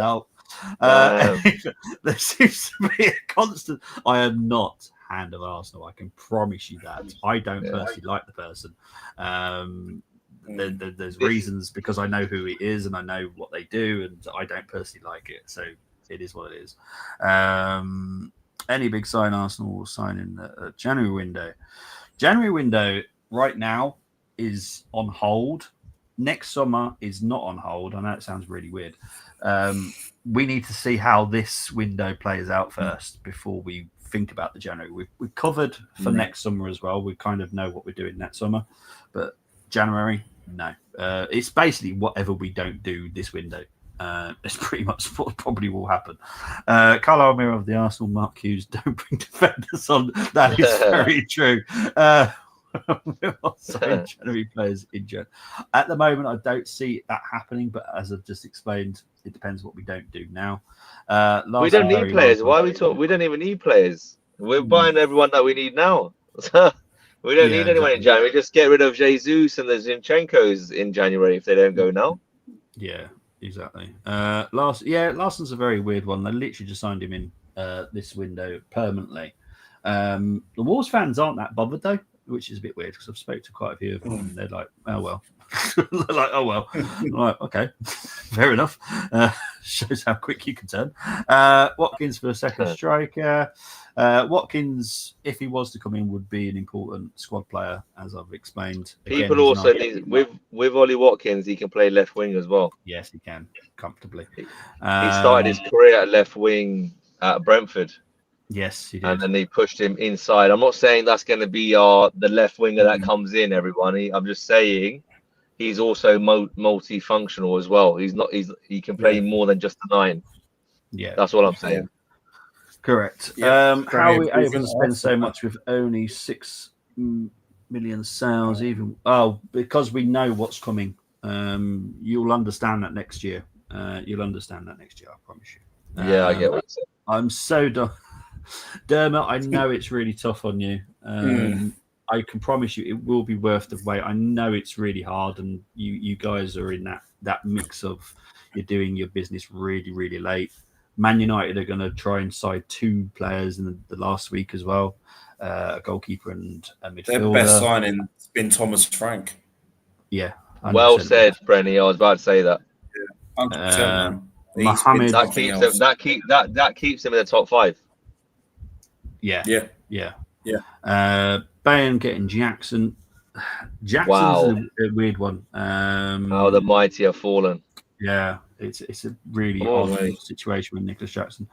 There seems to be a constant. I am not hand of Arsenal. I can promise you that. I don't personally like the person. There's reasons because I know who he is and I know what they do, and I don't personally like it. So it is what it is. Any big sign Arsenal will sign in the January window. January window right now is on hold. Next summer is not on hold. I know it sounds really weird. We need to see how this window plays out first before we think about the January. We've covered for next summer as well. We kind of know what we're doing next summer, but January, no. It's basically whatever we don't do this window. It's pretty much what probably will happen. Carlisle Mirror of the Arsenal, Mark Hughes, don't bring defenders on. That is very true. We're not saying January players injured. At the moment, I don't see that happening, but as I've just explained, it depends what we don't do now. We don't need players. Why are we talking? We don't even need players. We're buying everyone that we need now. We don't need anyone in January. Just get rid of Jesus and the Zinchenko's in January if they don't go now. Yeah. Exactly. Larson's a very weird one. They literally just signed him in this window permanently. The Wolves fans aren't that bothered though, which is a bit weird because I've spoken to quite a few of them and they're like, oh well. They're like, oh well. I'm like, okay, fair enough. Shows how quick you can turn. Watkins for a second striker. Watkins, if he was to come in, would be an important squad player, as I've explained. People also need with Ollie Watkins, he can play left wing as well. Yes, he can comfortably. He started his career at left wing at Brentford. Yes, he did. And then they pushed him inside. I'm not saying that's going to be the left winger that comes in, everyone. I'm just saying he's also multifunctional as well. He can play more than just a 9. Yeah, that's what I'm saying. Correct. How are we able to spend so much with only 6 million sales? Because we know what's coming. You'll understand that next year. I promise you. I get what you're saying. I'm so done. Dermot, I know it's really tough on you. I can promise you it will be worth the wait. I know it's really hard, and you guys are in that mix of you're doing your business really, really late. Man United are going to try and side 2 players in the last week as well, a goalkeeper and a midfielder. Their best signing has been Thomas Frank. Yeah. Well said, Brenny. I was about to say that. Yeah, 100%. Mohammed, that keeps him in the top 5. Yeah. Bayern getting Jackson. Jackson's a weird one. How the mighty have fallen. Yeah, it's a really odd situation with Nicholas Jackson.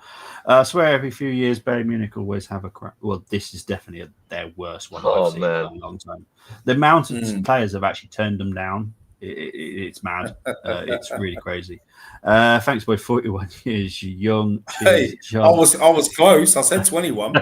I swear every few years Bayern Munich always have a crap. Well, this is definitely their worst one I've seen in a long time. The mountains players have actually turned them down. It's mad. It's really crazy. Thanks, boy. 41 years, you're young. Hey, I was close. I said 21.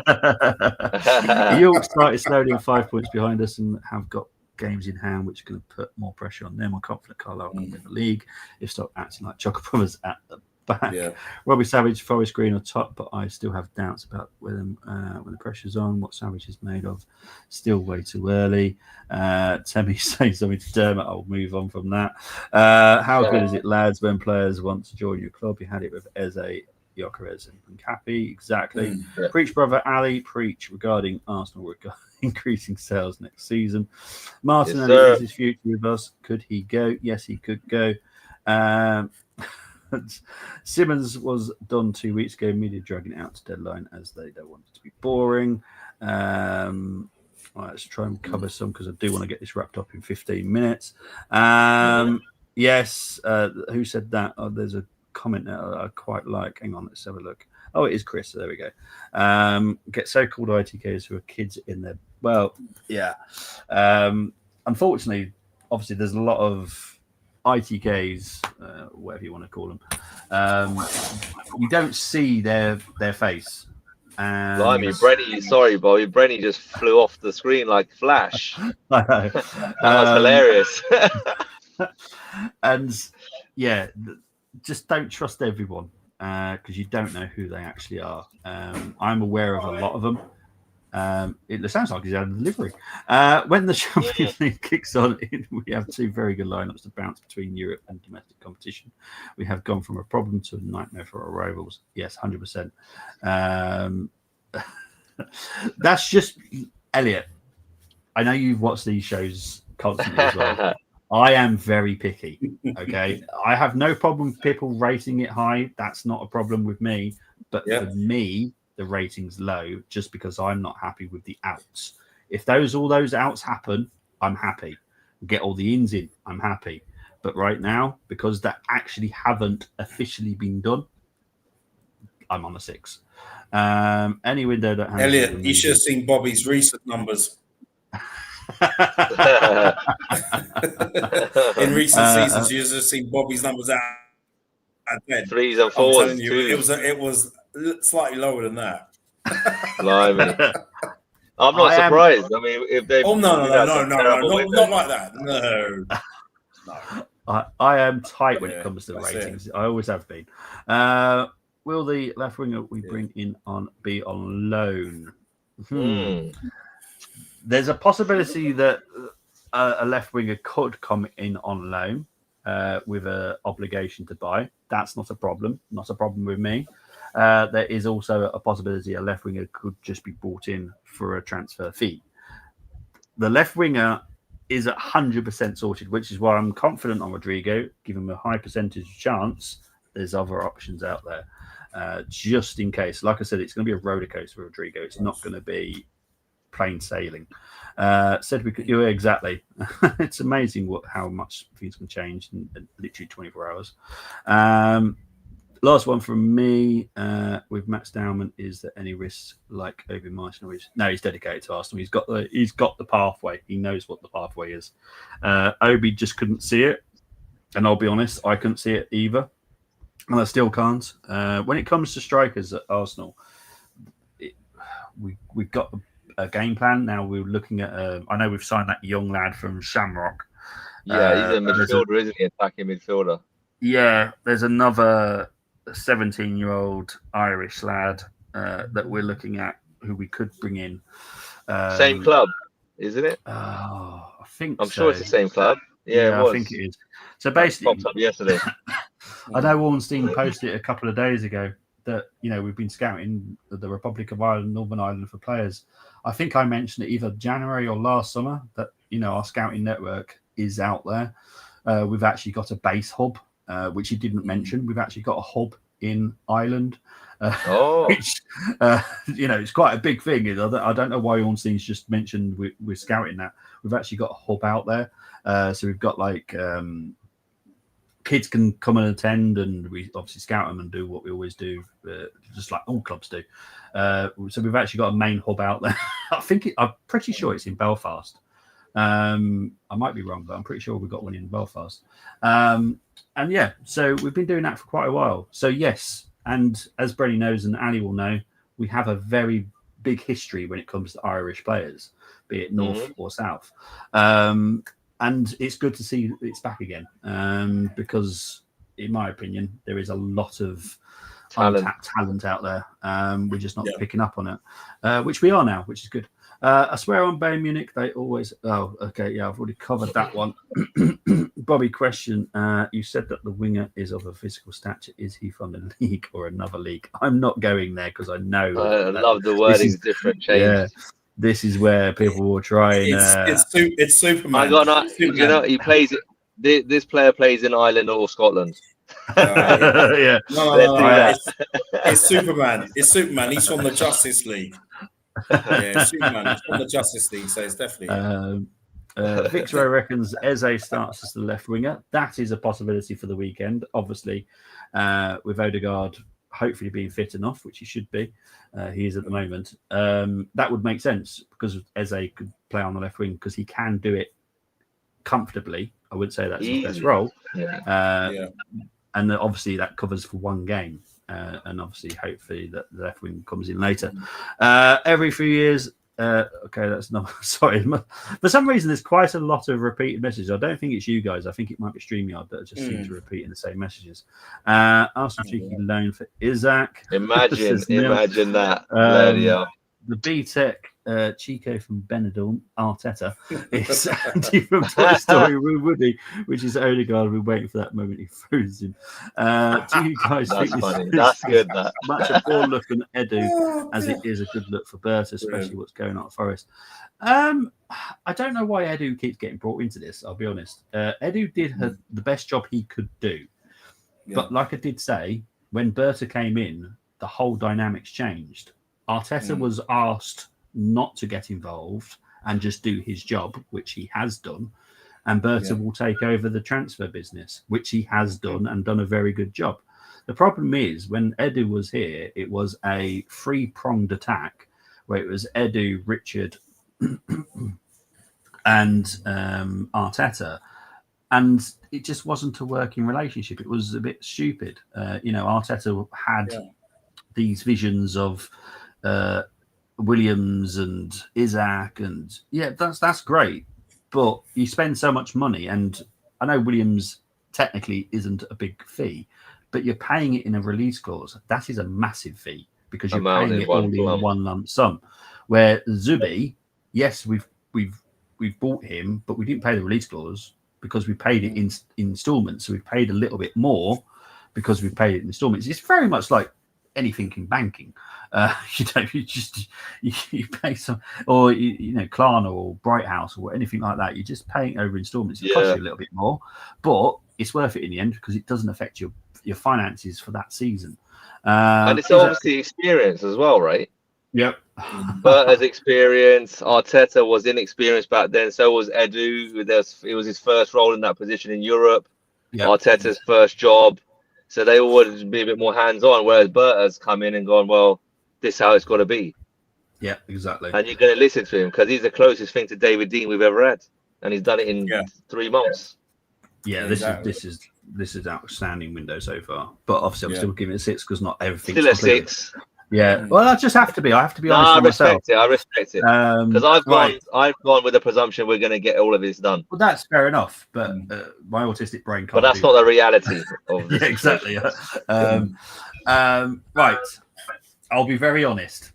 York started slowly 5 points behind us and have got games in hand, which are going to put more pressure on them. I'm confident Carlisle can win the league if stop acting like Chocolate Brothers at the back. Yeah. Robbie Savage, Forest Green on top, but I still have doubts about when the pressure's on, what Savage is made of. Still way too early. Temmie saying something to Dermot. I'll move on from that. How good is it, lads, when players want to join your club? You had it with Eze, Gyökeres and Cappy. Exactly. Preach, brother Ali. Preach regarding Arsenal increasing sales next season. Martinelli is his future with us. Could he go? Yes, he could go. Simmons was done 2 weeks ago. Media dragging it out to deadline as they don't want it to be boring. Let's try and cover some because I do want to get this wrapped up in 15 minutes. Yes. Who said that? Oh, there's a comment that I quite like. Hang on, let's have a look. Oh, it is Chris. So there we go. Get so-called ITKs who are kids in there. Well, yeah. Unfortunately, obviously, there's a lot of ITKs, whatever you want to call them. You don't see their face. Blimey, Brenny, sorry, Bobby. Brenny just flew off the screen like Flash. I know. That was hilarious. And yeah, just don't trust everyone because you don't know who they actually are. I'm aware of a lot of them. It sounds like he's out of delivery. When the Champions League kicks on, we have two very good lineups to bounce between Europe and domestic competition. We have gone from a problem to a nightmare for our rivals. Yes, 100%. That's just Elliot. I know you've watched these shows constantly as well. I am very picky. Okay, I have no problem with people rating it high. That's not a problem with me. But for me, the rating's low just because I'm not happy with the outs. If all those outs happen, I'm happy. Get all the ins in, I'm happy. But right now, because that actually haven't officially been done, I'm on a 6. Any window that has Elliot, you should have seen Bobby's recent numbers. In recent seasons, you should have seen Bobby's numbers at 10. 3s and 4s. I'm telling you, it was slightly lower than that. Blimey. I'm not surprised. I mean, if they no, not like that. No. I am tight when it comes to ratings. I always have been. Will the left winger we bring in be on loan? There's a possibility that a left winger could come in on loan with an obligation to buy. That's not a problem. Not a problem with me. There is also a possibility a left winger could just be brought in for a transfer fee. The left winger is 100% sorted, which is why I'm confident on Rodrigo. Give him a high percentage chance. There's other options out there. Just in case. Like I said, it's going to be a roller coaster with Rodrigo. It's not going to be plain sailing. Said we could. Yeah, exactly. It's amazing how much things can change in literally 24 hours. Last one from me with Matt Stauman. Is there any risks like Obi Marshall? No, he's dedicated to Arsenal. He's got the pathway. He knows what the pathway is. Obi just couldn't see it, and I'll be honest, I couldn't see it either. And I still can't. When it comes to strikers at Arsenal, we've got a game plan. Now we're looking at... I know we've signed that young lad from Shamrock. Yeah, he's a midfielder, isn't he? Attacking midfielder. Yeah, there's another 17-year-old Irish lad that we're looking at who we could bring in. Same club, isn't it? I think I'm sure it's the same club. Yeah, it was. I think it is. So basically... Popped up yesterday. I know Ornstein posted it a couple of days ago that, we've been scouting the Republic of Ireland, Northern Ireland for players. I think I mentioned it either January or last summer that, our scouting network is out there. We've actually got a base hub, which he didn't mention. We've actually got a hub in Ireland, which, it's quite a big thing. I don't know why Ornstein's just mentioned we're scouting that. We've actually got a hub out there. So we've got kids can come and attend, and we obviously scout them and do what we always do, just like all clubs do. So we've actually got a main hub out there. I'm pretty sure it's in Belfast. I might be wrong, but I'm pretty sure we've got one in Belfast. And yeah, so we've been doing that for quite a while. So yes, and as Brenny knows and Ali will know, we have a very big history when it comes to Irish players, be it North or South. And it's good to see it's back again because, in my opinion, there is a lot of untapped talent out there. We're just not picking up on it, which we are now, which is good. I swear on Bayern Munich, they always... Oh, okay, yeah, I've already covered that one. Bobby, question. You said that the winger is of a physical stature. Is he from the league or another league? I'm not going there because I know... I love the wording, different change. Yeah. This is where people will try and... It's Superman. He plays it. This player plays in Ireland or Scotland. Yeah. No. It's Superman. It's Superman. He's from the Justice League. Yeah, Superman. He's from the Justice League, so it's definitely... Victor reckons Eze starts as the left winger. That is a possibility for the weekend. Obviously, with Odegaard hopefully being fit enough, which he should be. He is at the moment. That would make sense because Eze could play on the left wing because he can do it comfortably. I wouldn't say that's his best role. And obviously that covers for one game. and obviously, hopefully, that the left wing comes in later. Every few years. Okay, that's not sorry. For some reason, there's quite a lot of repeated messages. I don't think it's you guys. I think it might be StreamYard that just seem to repeat in the same messages. Arsenal cheeky loan for Isaac. Imagine that. The B-Tech Chico from Benidorm, Arteta, is Andy from Toy Story with Woody, which is Odegaard. We're waiting for that moment he throws him. Do you guys think funny. That's good, that. Much a poor look on Edu as it is a good look for Bert, especially what's going on at Forest? I don't know why Edu keeps getting brought into this, I'll be honest. Edu did the best job he could do. Yeah. But like I did say, when Berta came in, the whole dynamics changed. Arteta was asked not to get involved and just do his job, which he has done. And Berta will take over the transfer business, which he has done and done a very good job. The problem is when Edu was here, it was a three-pronged attack where it was Edu, Richard and Arteta. And it just wasn't a working relationship. It was a bit stupid. Arteta had these visions of Williams and Isaac, and that's great, but you spend so much money, and I know Williams technically isn't a big fee, but you're paying it in a release clause. That is a massive fee because you're paying it all in one lump sum. Where Zubi, yes, we've bought him, but we didn't pay the release clause because we paid it in installments. So we paid a little bit more because we paid it in installments. It's very much like anything in banking. You pay some, or Klarna or Bright House or anything like that. You're just paying over installments. It costs you a little bit more, but it's worth it in the end because it doesn't affect your finances for that season. And it's obviously experience as well, right? Yep. But as experience, Arteta was inexperienced back then. So was Edu. It was his first role in that position in Europe. Yep. Arteta's first job. So they would be a bit more hands-on, whereas Bert has come in and gone, well, this is how it's got to be. Yeah, exactly. And you're going to listen to him because he's the closest thing to David Dean we've ever had. And he's done it in 3 months. Yeah, this is outstanding window so far. But obviously I'm still giving it a 6 because not everything. Still a 6. Yeah, well, I just have to be. I have to be honest with myself. I respect it. Because I've gone with the presumption we're going to get all of this done. Well, that's fair enough, but my autistic brain can't. But that's not the reality of this. Yeah, exactly. Right. I'll be very honest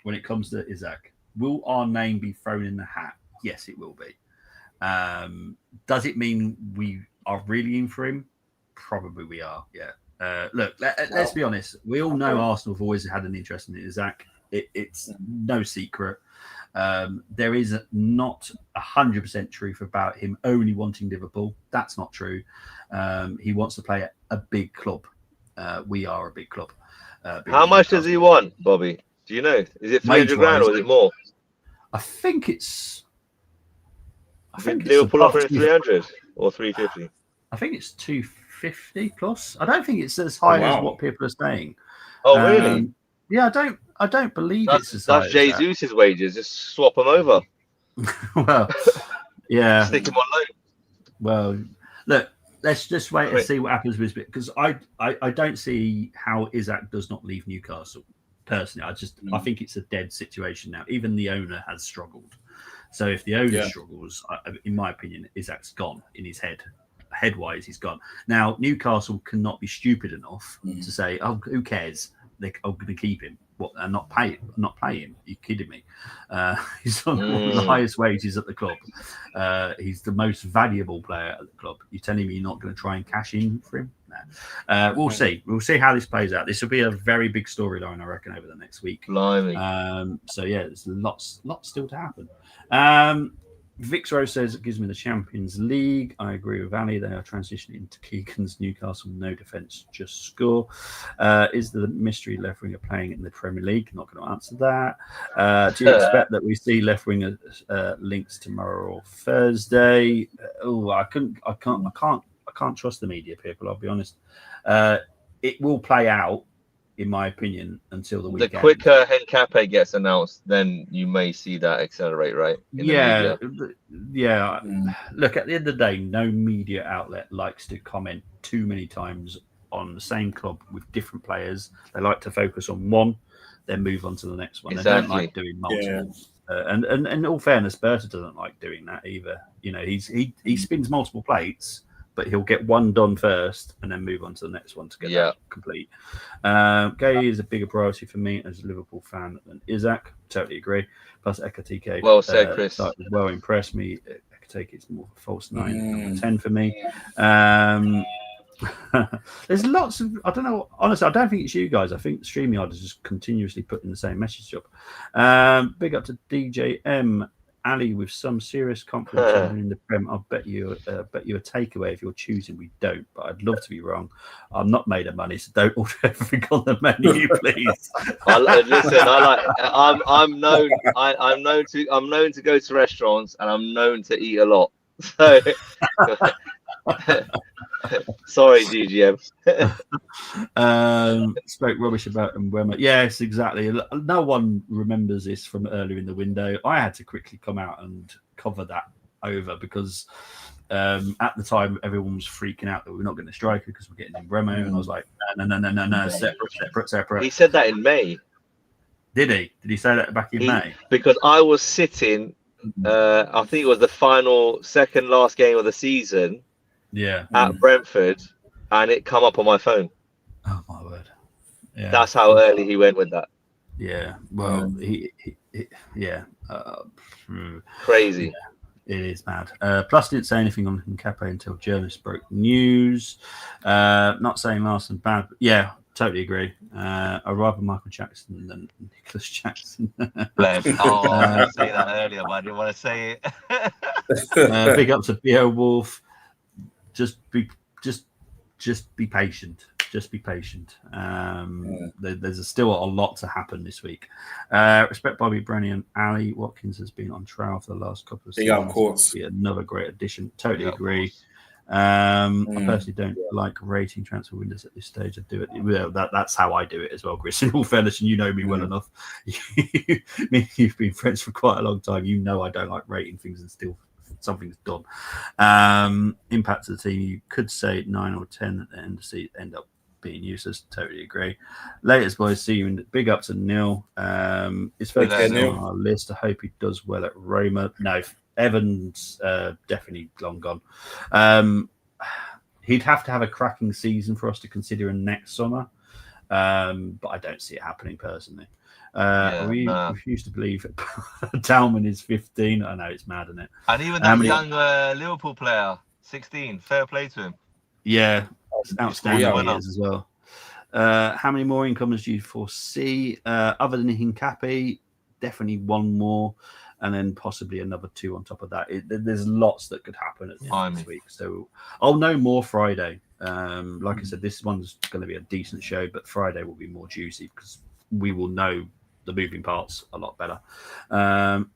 when it comes to Isaac. Will our name be thrown in the hat? Yes, it will be. Does it mean we are really in for him? Probably we are, yeah. Look, let's be honest. We all know Arsenal have always had an interest in Isaac. It's no secret. There is not 100% truth about him only wanting Liverpool. That's not true. He wants to play at a big club. We are a big club. How much does he want, Bobby? Do you know? Is it 300 grand or is it more? I think it's Liverpool offering 300 or 350. I think it's 250 plus. I don't think it's as high as what people are saying. Oh, really? Yeah, I don't believe it's as high. That's Jesus' wages. Just swap them over. Well, yeah. Stick him on loan. Well, look, let's just wait and see what happens with it because I don't see how Isaac does not leave Newcastle. Personally, I think it's a dead situation now. Even the owner has struggled. So if the owner struggles, in my opinion, Isaac's gone in his head. Head-wise, he's gone. Now, Newcastle cannot be stupid enough to say, "Oh, who cares? They're going to keep him and not pay him." Are you kidding me? He's on one of the highest wages at the club. He's the most valuable player at the club. You're telling me you're not going to try and cash in for him? No. We'll see. We'll see how this plays out. This will be a very big storyline, I reckon, over the next week. Blimey. So yeah, there's lots still to happen. Vixro says it gives me the Champions League. I agree with Ali. They are transitioning into Keegan's Newcastle. No defence, just score. Is the mystery left winger playing in the Premier League? Not going to answer that. Do you expect that we see left winger links tomorrow or Thursday? I can't trust the media people. I'll be honest. It will play out, in my opinion, until the weekend. The quicker Hencape gets announced, then you may see that accelerate, right? Yeah. Look, at the end of the day, no media outlet likes to comment too many times on the same club with different players. They like to focus on one, then move on to the next one. Exactly. They don't like doing multiple. And in all fairness, Berta doesn't like doing that either. You know, he spins multiple plates, but he'll get one done first and then move on to the next one to get that complete. Gay is a bigger priority for me as a Liverpool fan than Isaac. Totally agree. Plus, Ekatike. Well said, Chris. Well impressed me. Ekatike is more of a false 9, number 10 for me. There's lots of, I don't know, honestly, I don't think it's you guys. I think StreamYard is just continuously putting the same message up. Big up to DJM. Ali, with some serious confidence in the Prem, I'll bet you a takeaway if you're choosing. We don't, but I'd love to be wrong. I'm not made of money, so don't order everything on the menu, please. I'm known to go to restaurants, and I'm known to eat a lot. So, sorry, DGM. Spoke rubbish about Mbeumo. Yes, exactly. No one remembers this from earlier in the window. I had to quickly come out and cover that over because at the time everyone was freaking out that we're not getting a striker because we're getting Mbeumo, and I was like, no, separate. He said that in May. Did he? Did he say that back in May? Because I was sitting. I think it was the second last game of the season. Yeah. At Brentford, and it come up on my phone. Oh my word! Yeah. That's how early he went with that. Yeah. Well, Crazy. Yeah, it is mad. Plus, didn't say anything on Nkape until journalists broke news. Not saying Larson bad, but yeah, totally agree. I'd rather Michael Jackson than Nicholas Jackson. Bless. I say that earlier, but I didn't want to say it. Big up to Beowulf. Just be patient. Just be patient. There's still a lot to happen this week. Respect Bobby Brenny and Ali Watkins has been on trial for the last couple of seasons. Yeah, of course. Be another great addition. Totally agree. I personally don't like rating transfer windows at this stage. I do it. Well, that's how I do it as well, Chris. In all fairness, and you know me well enough. You've been friends for quite a long time. You know I don't like rating things until something's done. Impact to the team, you could say 9 or 10 at the end of the season, end up being useless. Totally agree. Latest boys, see you in big ups to Neil. It's first on our list. I hope he does well at Roma. No, Evans definitely long gone. He'd have to have a cracking season for us to consider him next summer, but I don't see it happening personally. We refuse to believe Dalman is 15. I know it's mad, isn't it? And even that young Liverpool player, 16. Fair play to him. Yeah, outstanding he is as well. How many more incomers do you foresee? Other than Hincapi, definitely one more, and then possibly another 2 on top of that. There's lots that could happen at the end of this week. So I'll know more Friday. Like I said, this one's going to be a decent show, but Friday will be more juicy because we will know the moving parts a lot better.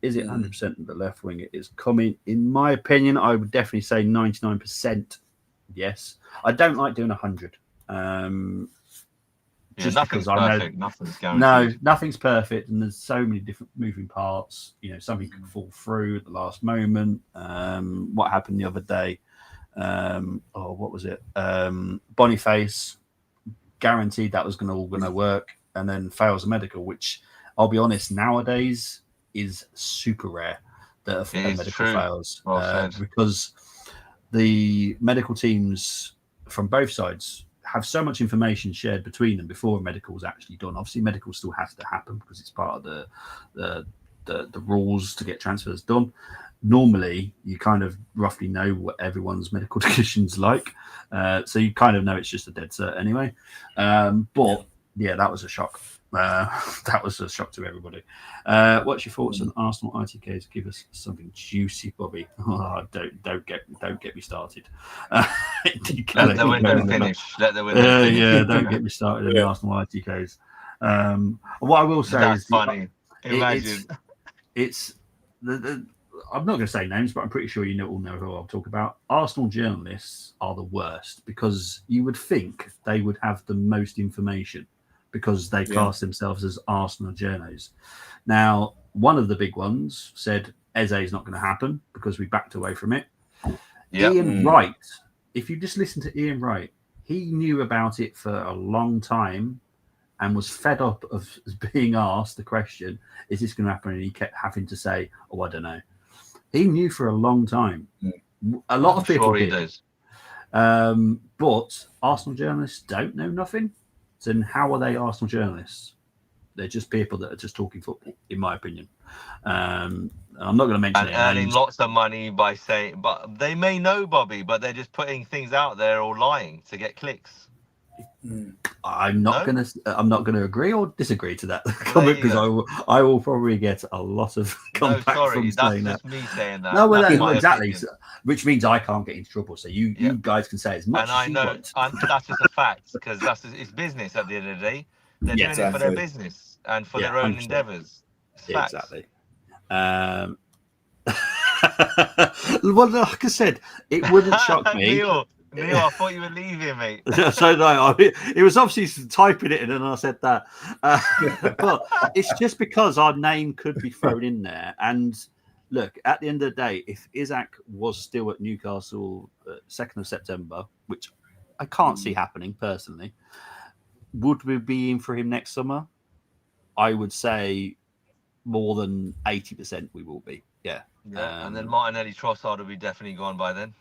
Is it 100% the left wing it is coming? In my opinion, I would definitely say 99% yes. I don't like doing 100. Just because I know nothing's guaranteed. Nothing's perfect, and there's so many different moving parts. You know, something can fall through at the last moment. What happened the other day? What was it? Boniface guaranteed that was all going to work, and then fails a medical, which I'll be honest, nowadays is super rare that a medical fails because the medical teams from both sides have so much information shared between them before a medical is actually done. Obviously, medical still has to happen because it's part of the rules to get transfers done. Normally, you kind of roughly know what everyone's medical condition's like, so you kind of know it's just a dead cert anyway. But yeah, that was a shock. That was a shock to everybody. What's your thoughts on Arsenal ITKs? Give us something juicy, Bobby. Oh, don't get me started. Let the window finish. Don't get me started on the Arsenal ITKs. What I will say that's funny. Imagine it's I'm not going to say names, but I'm pretty sure you all know who I'll talk about. Arsenal journalists are the worst because you would think they would have the most information, because they class themselves as Arsenal journos. Now, one of the big ones said Eze is not going to happen because we backed away from it. Ian Wright, if you just listen to Ian Wright, He knew about it for a long time and was fed up of being asked the question, is this going to happen? And he kept having to say, oh, I don't know. He knew for a long time. A lot of people did. But Arsenal journalists don't know nothing. So how are they Arsenal journalists? They're just people that are just talking football, in my opinion. I'm not going to mention and earning lots of money by saying, but they may know Bobby, but they're just putting things out there or lying to get clicks. I'm not going to agree or disagree to that comment because I will probably get a lot of comeback from saying that. That's just me saying that. No, well, exactly. So, which means I can't get into trouble. So you guys can say as much as you want. And that's just a fact because it's business at the end of the day. They're doing it for their business and for their own 100%. Endeavours. Exactly. Well, like I said, it wouldn't shock me. Neil, I thought you were leaving, mate. So no, it was obviously typing it in, and I said that. But it's just because our name could be thrown in there. And look, at the end of the day, if Isaac was still at Newcastle 2nd of September, which I can't see happening personally, would we be in for him next summer? I would say more than 80% we will be. Yeah. And then Martinelli Trossard will be definitely gone by then.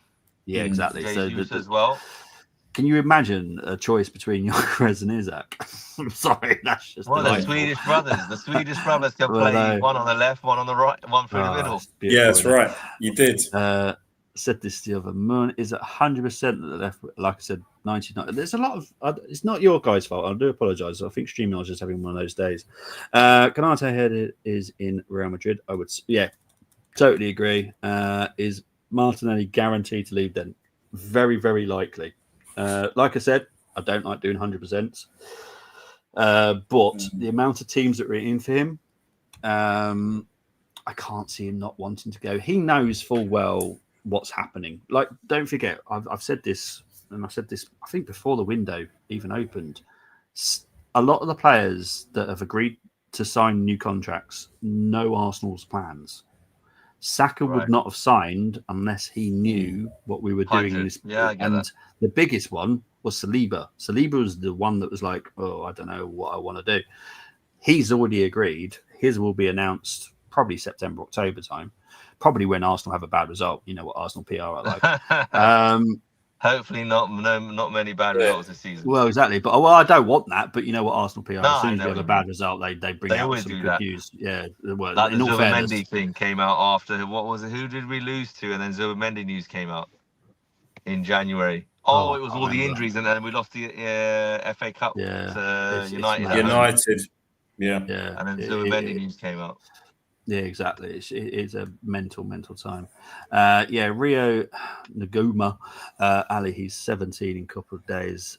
Yeah, exactly. Jesus as well. Can you imagine a choice between Gyökeres and Isaac? I'm sorry, that's just the Swedish brothers. The Swedish brothers can play one on the left, one on the right, one through the middle. Yeah, that's right. You did. Said this the other morning. Is it 100% that the left? Like I said, 99. There's a lot of. It's not your guys' fault. I do apologise. I think StreamYard's just having one of those days. Canate head is in Real Madrid. I would, totally agree. Is Martinelli guaranteed to leave then? Very, very likely. Like I said, I don't like doing 100%. But the amount of teams that are in for him, I can't see him not wanting to go. He knows full well what's happening. Like, don't forget, I've said this, and I said this, I think before the window even opened. A lot of the players that have agreed to sign new contracts know Arsenal's plans. Saka would not have signed unless he knew what we were doing. And the biggest one was Saliba. Saliba was the one that was like, oh, I don't know what I want to do. He's already agreed. His will be announced probably September, October time. Probably when Arsenal have a bad result. You know what Arsenal PR are like. Hopefully not many bad results this season. Well, exactly. But I don't want that. But you know what Arsenal PR, as soon as we have a bad result, they bring out some good news. Yeah. Well, that Zubimendi thing came out after, what was it? Who did we lose to? And then Zubimendi news came out in January. Oh, it was all the injuries, and then we lost the FA Cup to United. United. Yeah. And then Zubimendi news came out. Yeah, exactly. It's a mental time. Rio Naguma, Ali, he's 17 in a couple of days.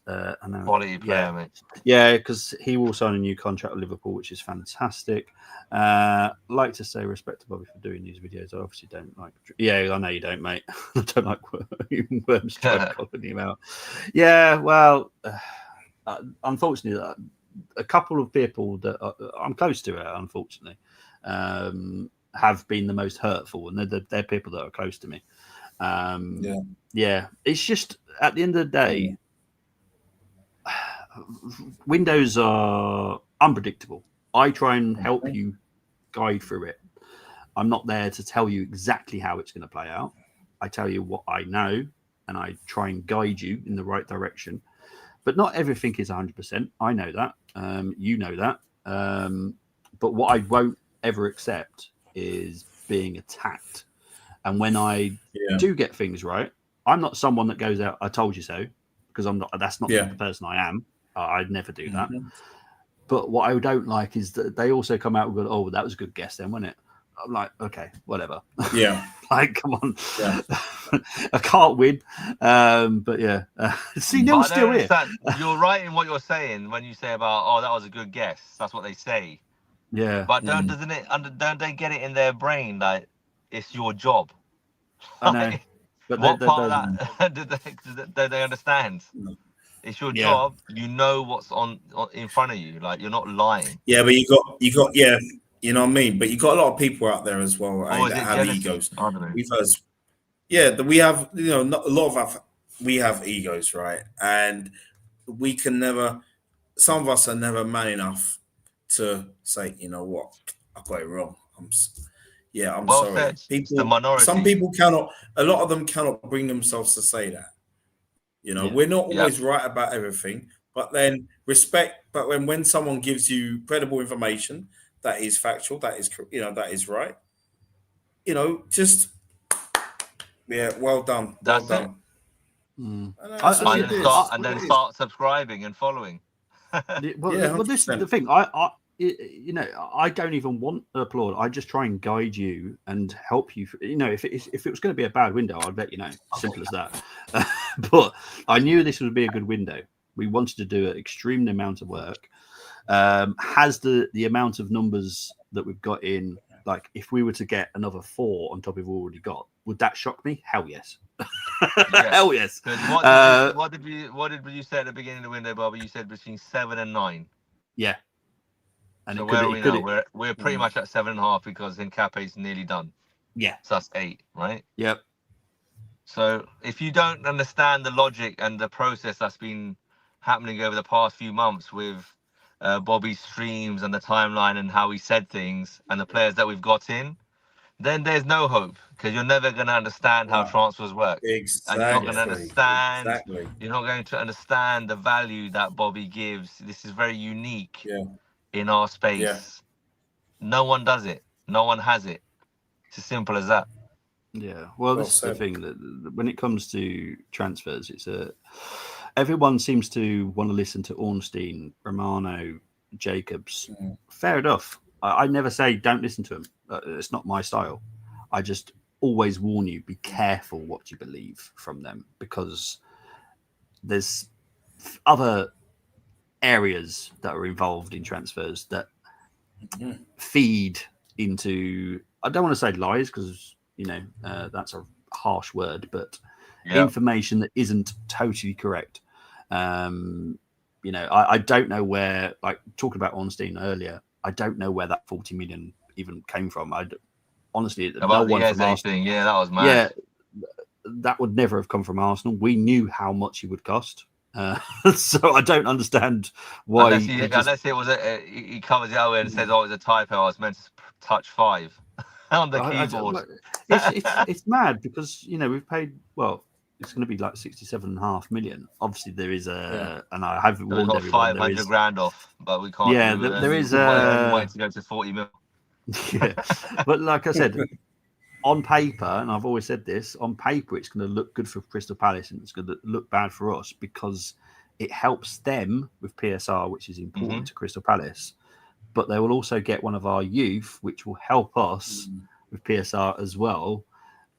Quality player, mate. Yeah, because he will sign a new contract with Liverpool, which is fantastic. Like to say respect to Bobby for doing these videos. I obviously don't like. Yeah, I know you don't, mate. I don't like worms calling him out. Yeah, well, unfortunately, a couple of people that I'm close to it, unfortunately. Have been the most hurtful, and they're people that are close to me. It's just at the end of the day, windows are unpredictable. I try and help you guide through it. I'm not there to tell you exactly how it's going to play out. I tell you what I know, and I try and guide you in the right direction. But not everything is 100%. I know that. You know that. But what I won't ever accept is being attacked. And when I do get things right, I'm not someone that goes out, I told you so, because I'm not. That's not the person I am. I'd never do that. But what I don't like is that they also come out with, oh, that was a good guess then, wasn't it? I'm like, okay, whatever. Yeah. Like, come on. Yeah. I can't win. But yeah. See, Neil's still here. You're right in what you're saying when you say about, oh, that was a good guess. That's what they say. Yeah. But don't they get it in their brain that it's your job? I know. But what part of that do they understand? It's your job. You know what's on in front of you. Like, you're not lying. Yeah, but you got you know what I mean? But you got a lot of people out there as well that have egos. I don't know. We have, a lot of our we have egos, right? And we can never. Some of us are never man enough to say, you know what, I got it wrong. I'm Well sorry. said. It's the Some minority. people cannot. A lot of them cannot bring themselves to say that. Yeah. We're not Yeah. always right about everything, but then respect. But when someone gives you credible information that is factual, that is that is right. Just well done, well That's it. done. Mm. And that's all And it then is. start That's all it is. subscribing and following. Well, Yeah, well, this is the 100%. thing. I don't even want to applaud. I just try and guide you and help you. If it was going to be a bad window, I'd let you know. Simple as that. But I knew this would be a good window. We wanted to do an extreme amount of work. Has the amount of numbers that we've got in, like if we were to get another 4 on top of what we've already got, would that shock me? Hell yes. Hell yes. What did you say at the beginning of the window, Bobby? You said between 7 and 9. Yeah. And so where are we now? We're pretty much at 7.5 because Hincape's nearly done. Yeah. So that's 8, right? Yep. So if you don't understand the logic and the process that's been happening over the past few months with Bobby's streams and the timeline and how he said things and the players that we've got in, then there's no hope because you're never going to understand how transfers work. Exactly. And you're not going to understand. Exactly. You're not going to understand the value that Bobby gives. This is very unique in our space. Yeah. No one does it. No one has it. It's as simple as that. Yeah. Well, this is the thing that when it comes to transfers, everyone seems to want to listen to Ornstein, Romano, Jacobs. Fair enough. I never say don't listen to them. It's not my style. I just always warn you, be careful what you believe from them because there's other areas that are involved in transfers that feed into, I don't want to say lies because, that's a harsh word, but information that isn't totally correct. I don't know where, like talking about Ornstein earlier, I don't know where that 40 million even came from. Honestly, about no the one from Arsenal. thing. Yeah, that was mad. Yeah, that would never have come from Arsenal. We knew how much he would cost. So I don't understand why. Unless it was he covers it over and says, "Oh, it's a typo. I was meant to touch 5 on the keyboard." It's mad because we've paid it's going to be like 67.5 million. Obviously, there is and I have warned everyone. 500 grand off, but we can't. Yeah, there is to go to 40 mil. Yeah, but like I said, on paper, and I've always said this, on paper, it's going to look good for Crystal Palace and it's going to look bad for us because it helps them with PSR, which is important to Crystal Palace. But they will also get one of our youth, which will help us with PSR as well,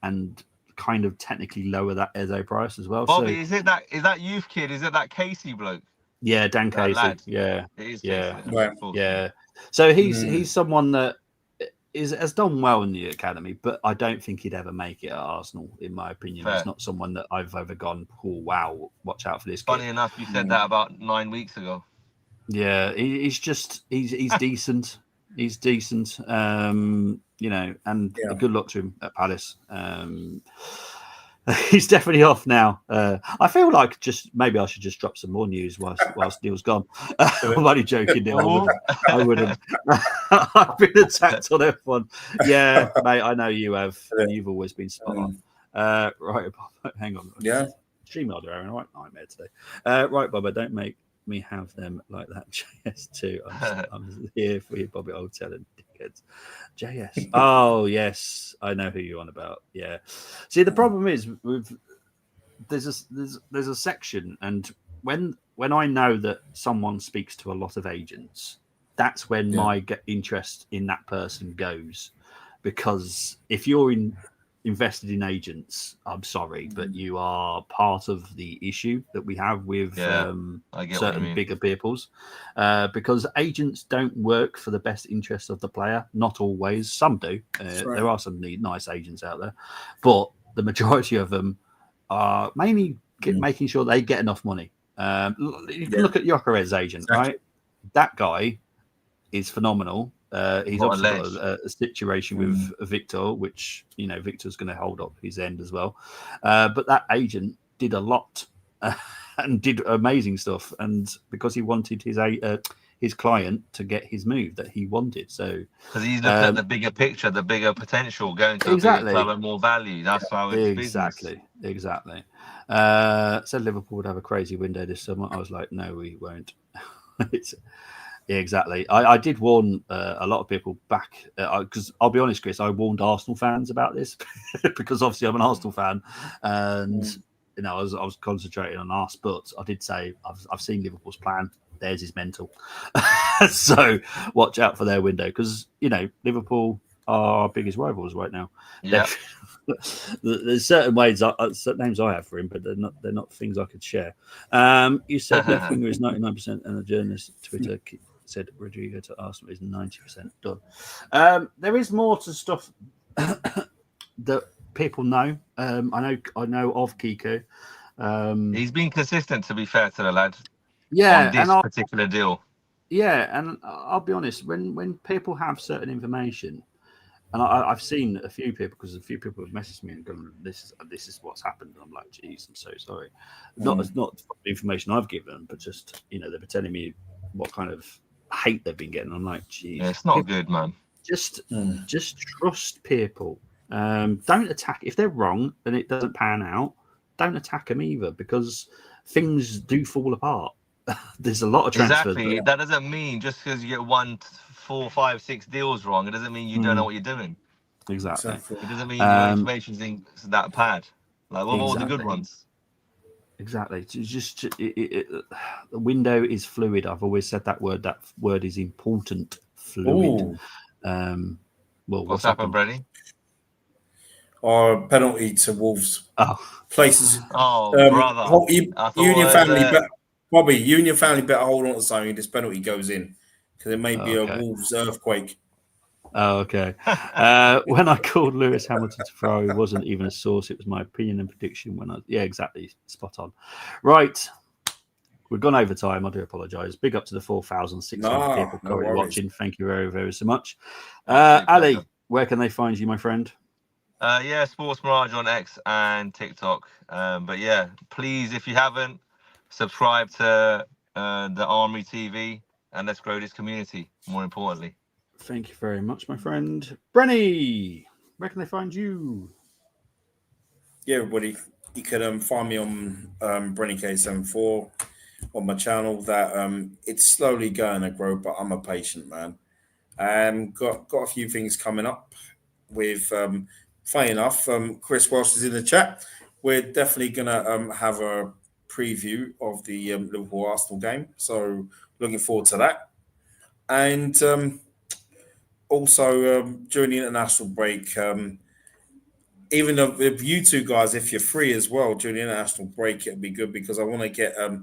and kind of technically lower that Eze price as well. Bobby, is that youth kid? Is it that Casey bloke? Yeah, Dan Casey. Lad. Yeah, it is. Yeah, Casey. Yeah. So he's someone that has done well in the academy, but I don't think he'd ever make it at Arsenal, in my opinion. Fair. He's not someone that I've ever gone, oh wow, watch out for this Funny kid. enough, you said that about 9 weeks ago. Yeah, he's decent. He's decent. And good luck to him at Palace. He's definitely off now. I feel like maybe I should just drop some more news whilst Neil's gone. I'm only joking, Neil. I wouldn't. I've been attacked on F1. Yeah, mate, I know you have. And you've always been spot on. Right, Bob, hang on. Yeah. StreamYard are having a right nightmare today. Right, Bob, don't make me have them like that. JS2. I'm here for you, Bobby. Old telling dickheads. JS. Oh yes, I know who you're on about. Yeah. See, the problem is there's a section, and when I know that someone speaks to a lot of agents, that's when my interest in that person goes, because if you're invested in agents, I'm sorry, but you are part of the issue that we have with certain bigger peoples, because agents don't work for the best interests of the player. Not always. Some do. There are some nice agents out there, but the majority of them are mainly making sure they get enough money. You can look at Jokeres' agent, right? That guy is phenomenal. He's obviously got a situation with Victor, which Victor's going to hold up his end as well. But that agent did a lot and did amazing stuff, and because he wanted his client to get his move that he wanted. So because he's looking at the bigger picture, the bigger potential, going to a bigger club and more value. That's how it's business. Exactly. Said Liverpool would have a crazy window this summer. I was like, no, we won't. Exactly. I did warn a lot of people back because I'll be honest, Chris, I warned Arsenal fans about this because obviously I'm an Arsenal fan, and I was concentrating on us, but I did say I've seen Liverpool's plan. Theirs is mental. So watch out for their window because, Liverpool are our biggest rivals right now. Yeah. There's certain names I have for him, but they're not things I could share. You said left winger is 99%, and a journalist Twitter said Rodrigo to Arsenal is 90% done. There is more to stuff that people know. I know of Kiko. He's been consistent, to be fair to the lad. Yeah, on this particular deal. Yeah, and I'll be honest, when people have certain information, and I've seen a few people, because a few people have messaged me and gone, this is what's happened, and I'm like, geez, I'm so sorry. Not the information I've given, but just they've been telling me what kind of hate they've been getting. I'm like, geez, it's not good, man. Just trust people. Don't attack if they're wrong and it doesn't pan out. Don't attack them either, because things do fall apart. There's a lot of transfers. Exactly. That doesn't mean just because you get 1, 4, 5, 6 deals wrong, it doesn't mean you don't know what you're doing. Exactly. It doesn't mean your information's that bad. Like, what all the good ones? Exactly. The window is fluid. I've always said that word. That word is important. Fluid. What's happened, Brady? Or penalty to Wolves. Places. Brother. Union family. Bobby, Union family better hold on to something. This penalty goes in because it may be a Wolves earthquake. Oh, okay. When I called Lewis Hamilton to Ferrari, it wasn't even a source. It was my opinion and prediction. Exactly. Spot on. Right. We've gone over time. I do apologise. Big up to the 4,600 people currently watching. Thank you very, very so much. Ali, where can they find you, my friend? Sports Mirage on X and TikTok. But yeah, please, if you haven't, subscribe to the Army TV, and let's grow this community, more importantly. Thank you very much, my friend. Brenny, where can they find you? Yeah, everybody, you can find me on Brenny K74 on my channel. That it's slowly going to grow, but I'm a patient man. Got a few things coming up with, funny enough, Chris Welsh is in the chat. We're definitely going to have a preview of the Liverpool Arsenal game, so looking forward to that. And also during the international break, even if you two guys, if you're free as well during the international break, it'd be good because I want to get I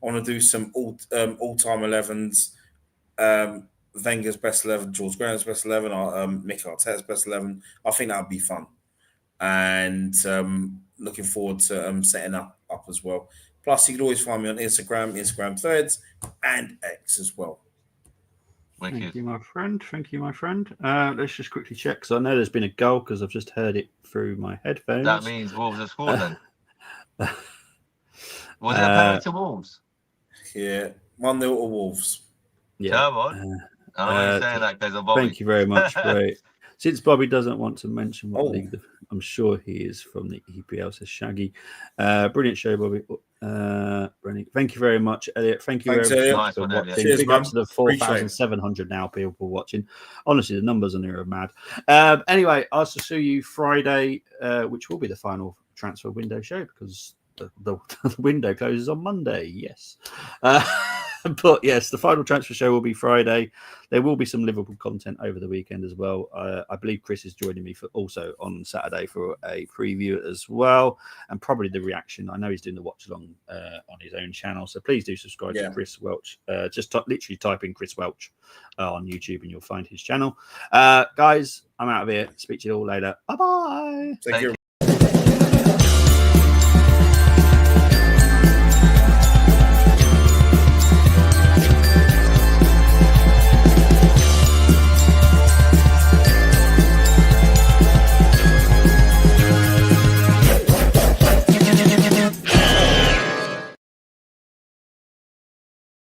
want to do some all-time 11s, Wenger's best 11, George Graham's best 11, or Mikel Arteta's best 11. I think that would be fun, and looking forward to setting up as well. Plus, you can always find me on Instagram Threads, and X as well. Thank you, my friend. Let's just quickly check, because I know there's been a goal, because I've just heard it through my headphones. That means Wolves have scored then. Was it a penalty to Wolves? Yeah, 1-0 to Wolves. Yeah. Come on. I know you're saying that because of Bobby. Thank you very much. Great. Since Bobby doesn't want to mention what league, I'm sure he is from the EPL, says Shaggy. Brilliant show, Bobby. Brenny. Thank you very much, Elliot. Thank you very much for watching. Cheers, big up to the 4,700 now people watching. Honestly, the numbers on here are mad. Anyway, I'll see you Friday, which will be the final transfer window show, because the window closes on Monday. Yes. But yes, the final transfer show will be Friday. There will be some Liverpool content over the weekend as well. I believe Chris is joining me for also on Saturday for a preview as well, and probably the reaction. I know he's doing the watch along on his own channel, so please do subscribe to Chris Welch. Just literally type in Chris Welch on YouTube and you'll find his channel. Guys, I'm out of here. Speak to you all later. Bye bye. Thank you.